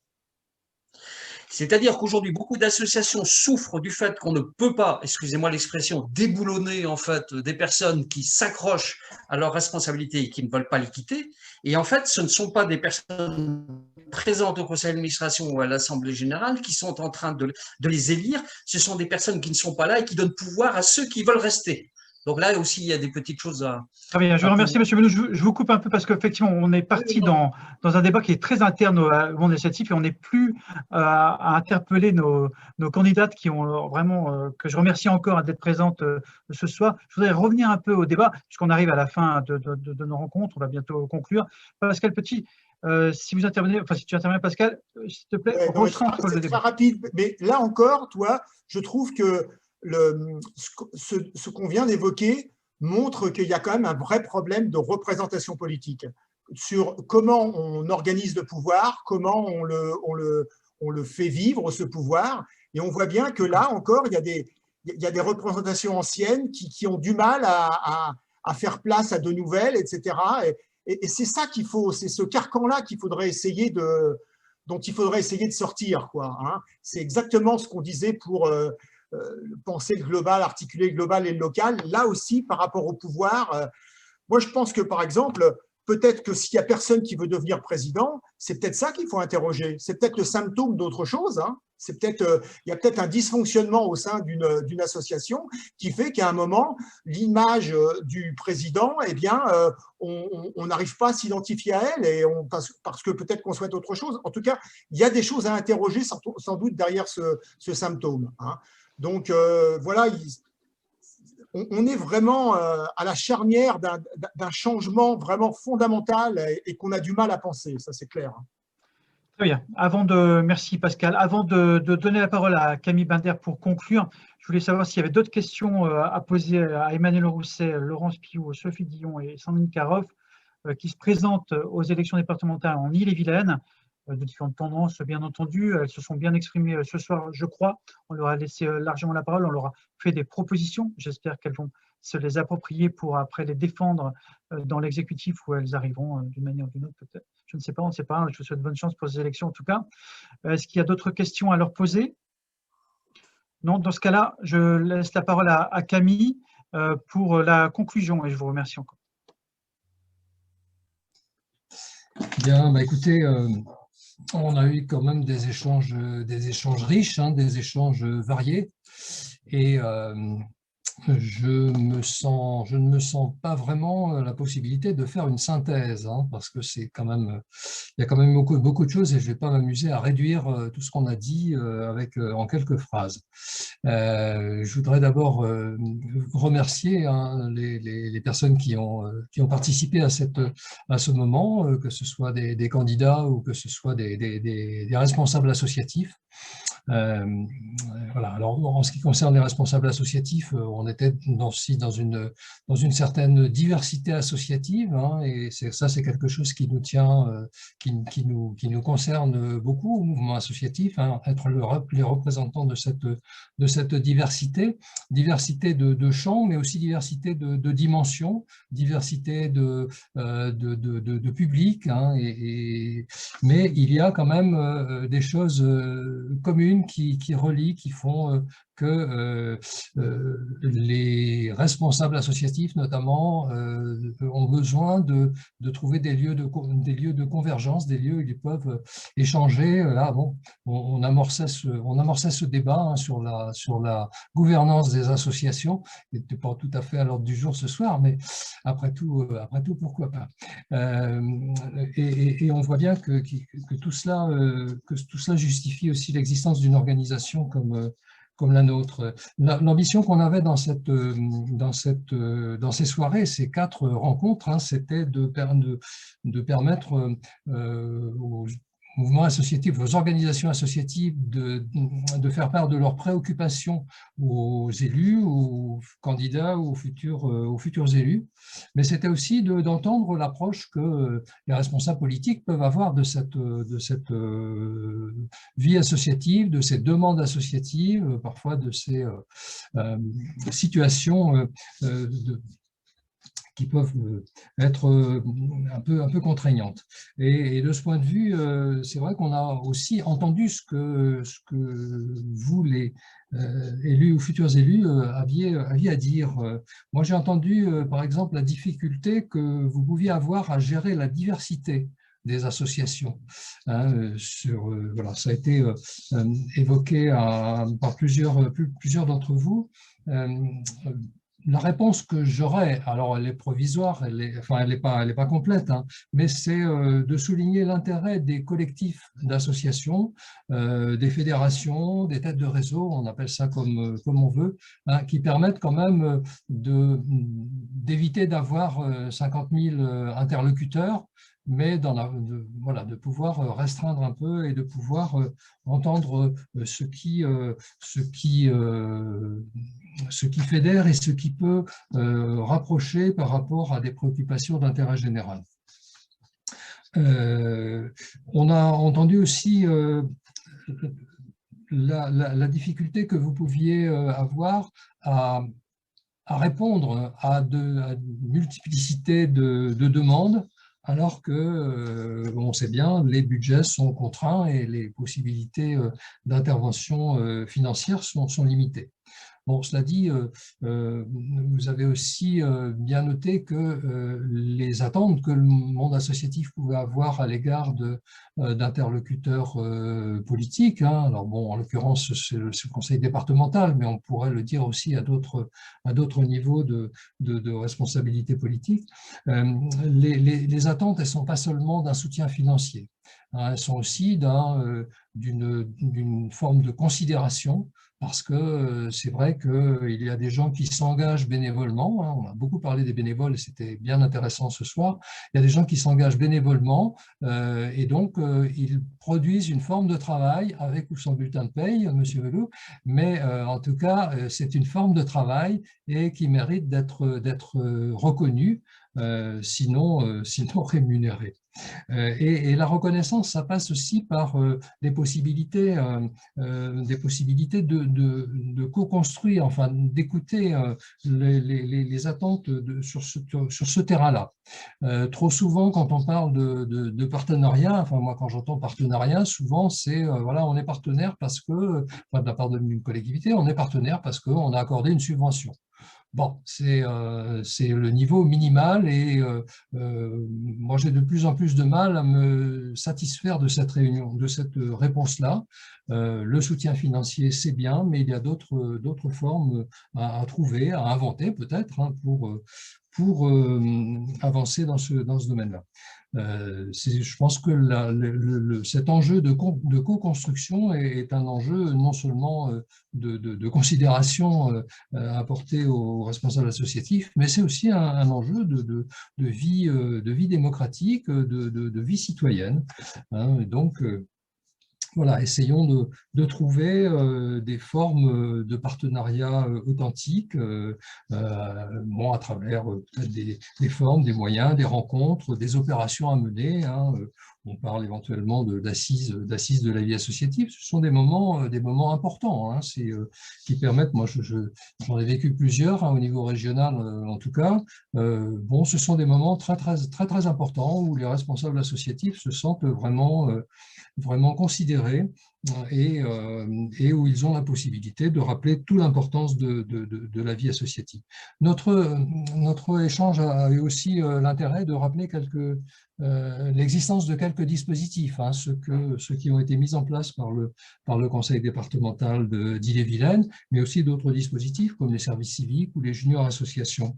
C'est-à-dire qu'aujourd'hui, beaucoup d'associations souffrent du fait qu'on ne peut pas, excusez-moi l'expression, déboulonner en fait des personnes qui s'accrochent à leurs responsabilités et qui ne veulent pas les quitter. Et en fait, ce ne sont pas des personnes présentes au conseil d'administration ou à l'Assemblée générale qui sont en train de les élire. Ce sont des personnes qui ne sont pas là et qui donnent pouvoir à ceux qui veulent rester. Donc là aussi, il y a des petites choses à… Très bien, je vous remercie, M. Melou. Je vous coupe un peu parce qu'effectivement, on est parti dans un débat qui est très interne au monde associatif et on n'est plus à interpeller nos candidates qui ont vraiment, que je remercie encore d'être présentes ce soir. Je voudrais revenir un peu au débat puisqu'on arrive à la fin de nos rencontres, on va bientôt conclure. Pascal Petit, Si vous intervenez, enfin si tu interviens Pascal, s'il te plaît, recentre le débat. C'est très rapide, mais là encore, toi, je trouve que ce qu'on vient d'évoquer montre qu'il y a quand même un vrai problème de représentation politique sur comment on organise le pouvoir, comment on le fait vivre, ce pouvoir. Et on voit bien que là encore, il y a des représentations anciennes qui ont du mal à faire place à de nouvelles, etc. Et c'est ça qu'il faut, c'est ce carcan-là dont il faudrait essayer de sortir, quoi, hein. C'est exactement ce qu'on disait pour penser le global, articuler le global et le local. Là aussi, par rapport au pouvoir, moi je pense que par exemple, peut-être que s'il n'y a personne qui veut devenir président, c'est peut-être ça qu'il faut interroger. C'est peut-être le symptôme d'autre chose, hein. C'est peut-être, il y a peut-être un dysfonctionnement au sein d'une association qui fait qu'à un moment, l'image du président, eh bien, on n'arrive pas à s'identifier à elle et parce que peut-être qu'on souhaite autre chose. En tout cas, il y a des choses à interroger sans doute derrière ce symptôme, hein. Donc voilà, on est vraiment à la charnière d'un changement vraiment fondamental et qu'on a du mal à penser, ça c'est clair. Très bien. Merci Pascal. Avant de donner la parole à Camille Binder pour conclure, je voulais savoir s'il y avait d'autres questions à poser à Emmanuel Rousset, Laurence Pillot, Sophie Dillon et Sandrine Karoff qui se présentent aux élections départementales en Ille-et-Vilaine, de différentes tendances, bien entendu. Elles se sont bien exprimées ce soir, je crois. On leur a laissé largement la parole, on leur a fait des propositions. J'espère qu'elles vont se les approprier pour après les défendre dans l'exécutif où elles arriveront d'une manière ou d'une autre peut-être. Je ne sais pas, on ne sait pas. Je vous souhaite bonne chance pour ces élections en tout cas. Est-ce qu'il y a d'autres questions à leur poser? Non, dans ce cas-là, je laisse la parole à Camille pour la conclusion et je vous remercie encore. Bien, bah écoutez, on a eu quand même des échanges riches, hein, des échanges variés et je ne me sens pas vraiment la possibilité de faire une synthèse, hein, parce que c'est quand même, il y a quand même beaucoup de choses et je ne vais pas m'amuser à réduire tout ce qu'on a dit en quelques phrases. Je voudrais d'abord remercier, hein, les personnes qui ont participé à ce moment, que ce soit des candidats ou que ce soit des responsables associatifs. Voilà. Alors, en ce qui concerne les responsables associatifs, on était aussi dans une certaine diversité associative, hein, et ça, c'est quelque chose qui nous tient, qui nous concerne beaucoup au mouvement associatif, hein, être les représentants de cette diversité de champs, mais aussi diversité de dimensions, diversité de publics, hein, mais il y a quand même des choses communes qui relient, qui font que les responsables associatifs, notamment, ont besoin de trouver des lieux de convergence, des lieux où ils peuvent échanger. Là, bon, on amorçait ce débat, hein, sur la gouvernance des associations. Il n'était pas tout à fait à l'ordre du jour ce soir, mais après tout, pourquoi pas. Et on voit bien que tout cela justifie aussi l'existence d'une organisation comme la nôtre. L'ambition qu'on avait dans ces soirées, ces 4 rencontres, hein, c'était de permettre aux mouvements associatifs, aux organisations associatives de faire part de leurs préoccupations aux élus, aux candidats, aux futurs élus. Mais c'était aussi d'entendre l'approche que les responsables politiques peuvent avoir de cette vie associative, de ces demandes associatives, parfois de ces situations qui peuvent être un peu contraignantes. Et de ce point de vue, c'est vrai qu'on a aussi entendu ce que vous, les élus ou futurs élus, aviez à dire. Moi, j'ai entendu, par exemple, la difficulté que vous pouviez avoir à gérer la diversité des associations. Hein, voilà, ça a été évoqué par plusieurs d'entre vous. La réponse que j'aurais, alors elle est provisoire, elle est pas complète, hein, mais c'est de souligner l'intérêt des collectifs d'associations, des fédérations, des têtes de réseau, on appelle ça comme on veut, hein, qui permettent quand même d'éviter d'avoir 50 000 interlocuteurs, mais de pouvoir restreindre un peu et de pouvoir entendre ce qui fédère et ce qui peut rapprocher par rapport à des préoccupations d'intérêt général. On a entendu aussi la difficulté que vous pouviez avoir à répondre à une multiplicité de demandes, alors que, on sait bien, les budgets sont contraints et les possibilités d'intervention financière sont limitées. Bon, cela dit, vous avez aussi bien noté que les attentes que le monde associatif pouvait avoir à l'égard d'interlocuteurs politiques, hein, alors bon, en l'occurrence, c'est le conseil départemental, mais on pourrait le dire aussi à d'autres niveaux de responsabilité politique, les attentes, elles ne sont pas seulement d'un soutien financier, hein, elles sont aussi d'une forme de considération, parce que c'est vrai qu'il y a des gens qui s'engagent bénévolement, hein, on a beaucoup parlé des bénévoles et c'était bien intéressant ce soir, il y a des gens qui s'engagent bénévolement et donc ils produisent une forme de travail avec ou sans bulletin de paye, monsieur Velou, mais en tout cas c'est une forme de travail et qui mérite d'être reconnue, sinon rémunérée. Et la reconnaissance, ça passe aussi par des possibilités de co-construire, enfin d'écouter les attentes sur ce terrain-là. Trop souvent, quand on parle de partenariat, enfin moi quand j'entends partenariat, souvent c'est voilà, on est partenaire parce que, enfin, de la part d'une collectivité, on est partenaire parce qu'on a accordé une subvention. Bon, c'est le niveau minimal et moi j'ai de plus en plus de mal à me satisfaire de cette réponse-là. Le soutien financier, c'est bien, mais il y a d'autres formes à trouver, à inventer peut-être, hein, pour avancer dans ce domaine-là. Je pense que cet enjeu de co-construction est un enjeu non seulement de considération apportée aux responsables associatifs, mais c'est aussi un enjeu de vie démocratique, de vie citoyenne, hein, et donc voilà, essayons de trouver des formes de partenariat authentiques, bon, à travers peut-être des formes, des moyens, des rencontres, des opérations à mener, hein. On parle éventuellement d'assises de la vie associative. Ce sont des moments importants, hein, qui permettent, moi j'en ai vécu plusieurs, hein, au niveau régional en tout cas. Bon, ce sont des moments très importants où les responsables associatifs se sentent vraiment considérés et où ils ont la possibilité de rappeler toute l'importance de la vie associative. Notre échange a eu aussi l'intérêt de rappeler l'existence de quelques dispositifs, hein, ceux qui ont été mis en place par le conseil départemental d'Ille-et-Vilaine, mais aussi d'autres dispositifs comme les services civiques ou les juniors associations.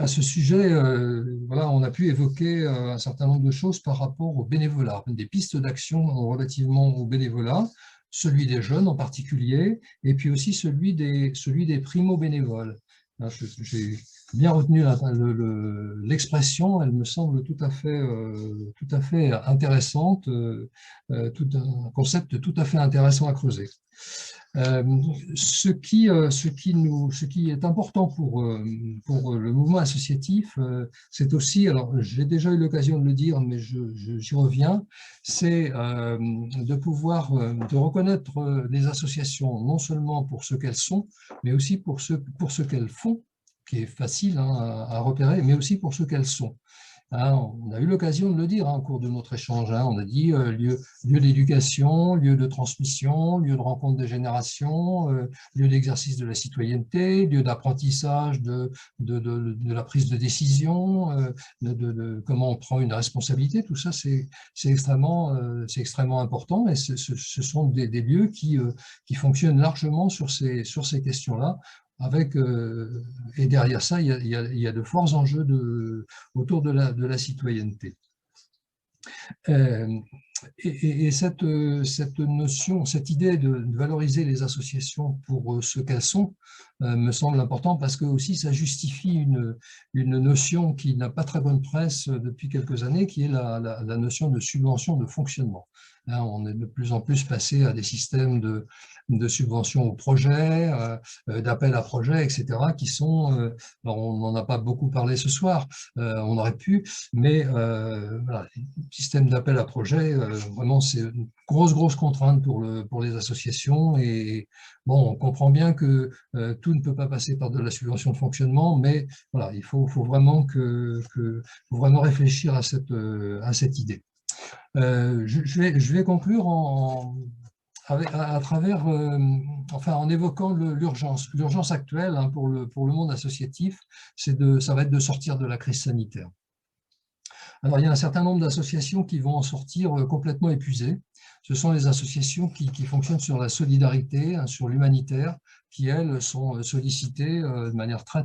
À ce sujet, voilà, on a pu évoquer un certain nombre de choses par rapport au bénévolat, des pistes d'action relativement au bénévolat, celui des jeunes en particulier, et puis aussi celui des primo-bénévoles. J'ai bien retenu l'expression, elle me semble tout à fait intéressante, un concept tout à fait intéressant à creuser. Ce qui est important pour le mouvement associatif, c'est aussi, alors j'ai déjà eu l'occasion de le dire, mais j'y reviens, c'est de reconnaître les associations non seulement pour ce qu'elles sont, mais aussi pour ce qu'elles font, qui est facile, hein, à repérer, mais aussi pour ce qu'elles sont. On a eu l'occasion de le dire, hein, au cours de notre échange. Hein, on a dit lieu d'éducation, lieu de transmission, lieu de rencontre des générations, lieu d'exercice de la citoyenneté, lieu d'apprentissage de la prise de décision, de comment on prend une responsabilité. Tout ça, c'est extrêmement important et ce sont des lieux qui fonctionnent largement sur ces questions-là. Et derrière ça, il y a de forts enjeux autour de la citoyenneté. Et cette notion, cette idée de valoriser les associations pour ce qu'elles sont, me semble important parce que aussi ça justifie une notion qui n'a pas très bonne presse depuis quelques années, qui est la notion de subvention de fonctionnement. Hein, on est de plus en plus passé à des systèmes de subvention au projet, d'appel à projet, etc., qui sont, alors on n'en a pas beaucoup parlé ce soir, on aurait pu, mais voilà, le système d'appel à projet, vraiment c'est une grosse contrainte pour les associations, et bon, on comprend bien que tout ne peut pas passer par de la subvention de fonctionnement, mais voilà, il faut vraiment faut vraiment réfléchir à cette idée. Je vais conclure à travers, enfin, en évoquant l'urgence. L'urgence actuelle, hein, pour le monde associatif, ça va être de sortir de la crise sanitaire. Alors, il y a un certain nombre d'associations qui vont en sortir complètement épuisées. Ce sont les associations qui fonctionnent sur la solidarité, hein, sur l'humanitaire, qui, elles, sont sollicitées de manière très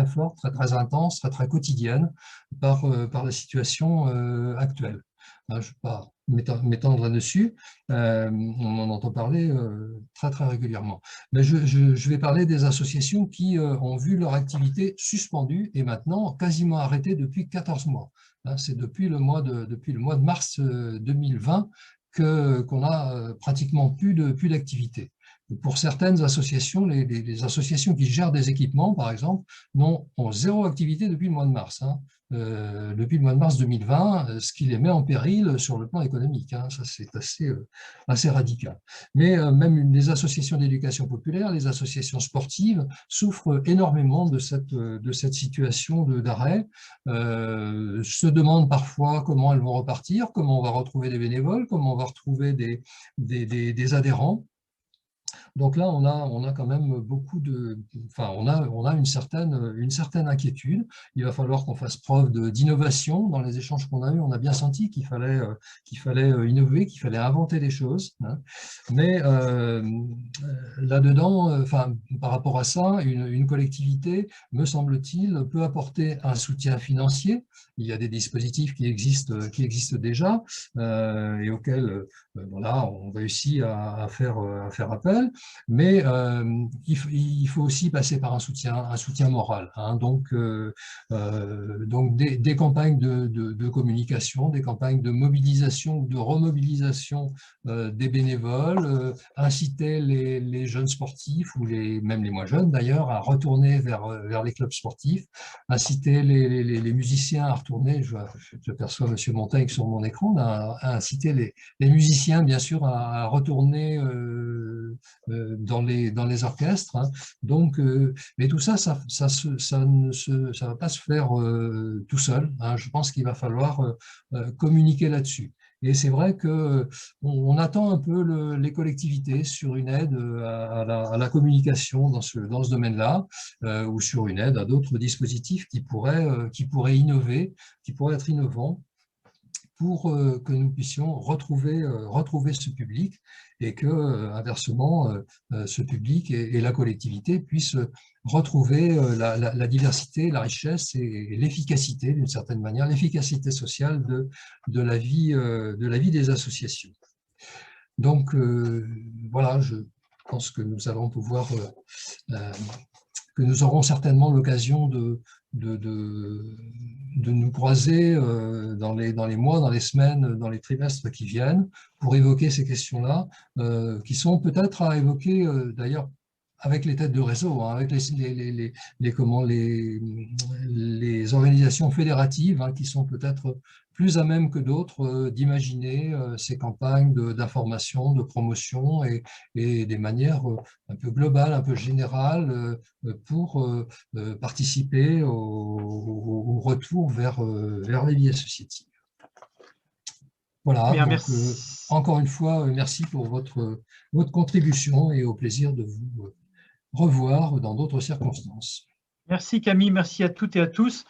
forte, très intense, très quotidienne par la situation actuelle. Je ne vais pas m'étendre là-dessus, on en entend parler très régulièrement. Mais je vais parler des associations qui ont vu leur activité suspendue et maintenant quasiment arrêtée depuis 14 mois. C'est depuis le mois de mars 2020 qu'on a pratiquement plus d'activité. Pour certaines associations, les associations qui gèrent des équipements, par exemple, ont zéro activité depuis le mois de mars. Depuis le mois de mars 2020, ce qui les met en péril sur le plan économique. Ça, c'est assez radical. Mais même les associations d'éducation populaire, les associations sportives souffrent énormément de cette situation d'arrêt, se demandent parfois comment elles vont repartir, comment on va retrouver des bénévoles, comment on va retrouver des adhérents. Donc là, on a quand même on a une certaine inquiétude. Il va falloir qu'on fasse preuve d'innovation. Dans les échanges qu'on a eus, on a bien senti qu'il fallait innover, qu'il fallait inventer des choses. Mais là-dedans, par rapport à ça, une collectivité, me semble-t-il, peut apporter un soutien financier. Il y a des dispositifs qui existent déjà et auxquels voilà, on réussit à faire appel. Mais il faut aussi passer par un soutien moral. Donc des campagnes de communication, des campagnes de mobilisation ou de remobilisation des bénévoles, inciter les jeunes sportifs ou même les moins jeunes d'ailleurs à retourner vers les clubs sportifs, inciter les musiciens à retourner, je perçois M. Montaigne sur mon écran, à inciter les musiciens bien sûr à retourner dans les orchestres. Donc, mais tout ça, ça ne va pas se faire tout seul. Je pense qu'il va falloir communiquer là-dessus. Et c'est vrai qu'on attend un peu les collectivités sur une aide à la communication dans ce domaine-là, ou sur une aide à d'autres dispositifs qui pourraient innover, qui pourraient être innovants, pour que nous puissions retrouver ce public et que, inversement, ce public et la collectivité puissent retrouver la diversité, la richesse et l'efficacité, d'une certaine manière, l'efficacité sociale de la vie des associations. Donc, voilà, je pense que nous allons pouvoir, que nous aurons certainement l'occasion de nous croiser dans les mois, dans les semaines, dans les trimestres qui viennent pour évoquer ces questions-là, qui sont peut-être à évoquer d'ailleurs avec les têtes de réseau, avec les organisations fédératives qui sont peut-être plus à même que d'autres d'imaginer ces campagnes d'information, de promotion et des manières un peu globales, un peu générales pour participer au retour vers les vies associatives. Voilà, bien, donc, encore une fois, merci pour votre contribution et au plaisir de vous revoir dans d'autres circonstances. Merci Camille, merci à toutes et à tous.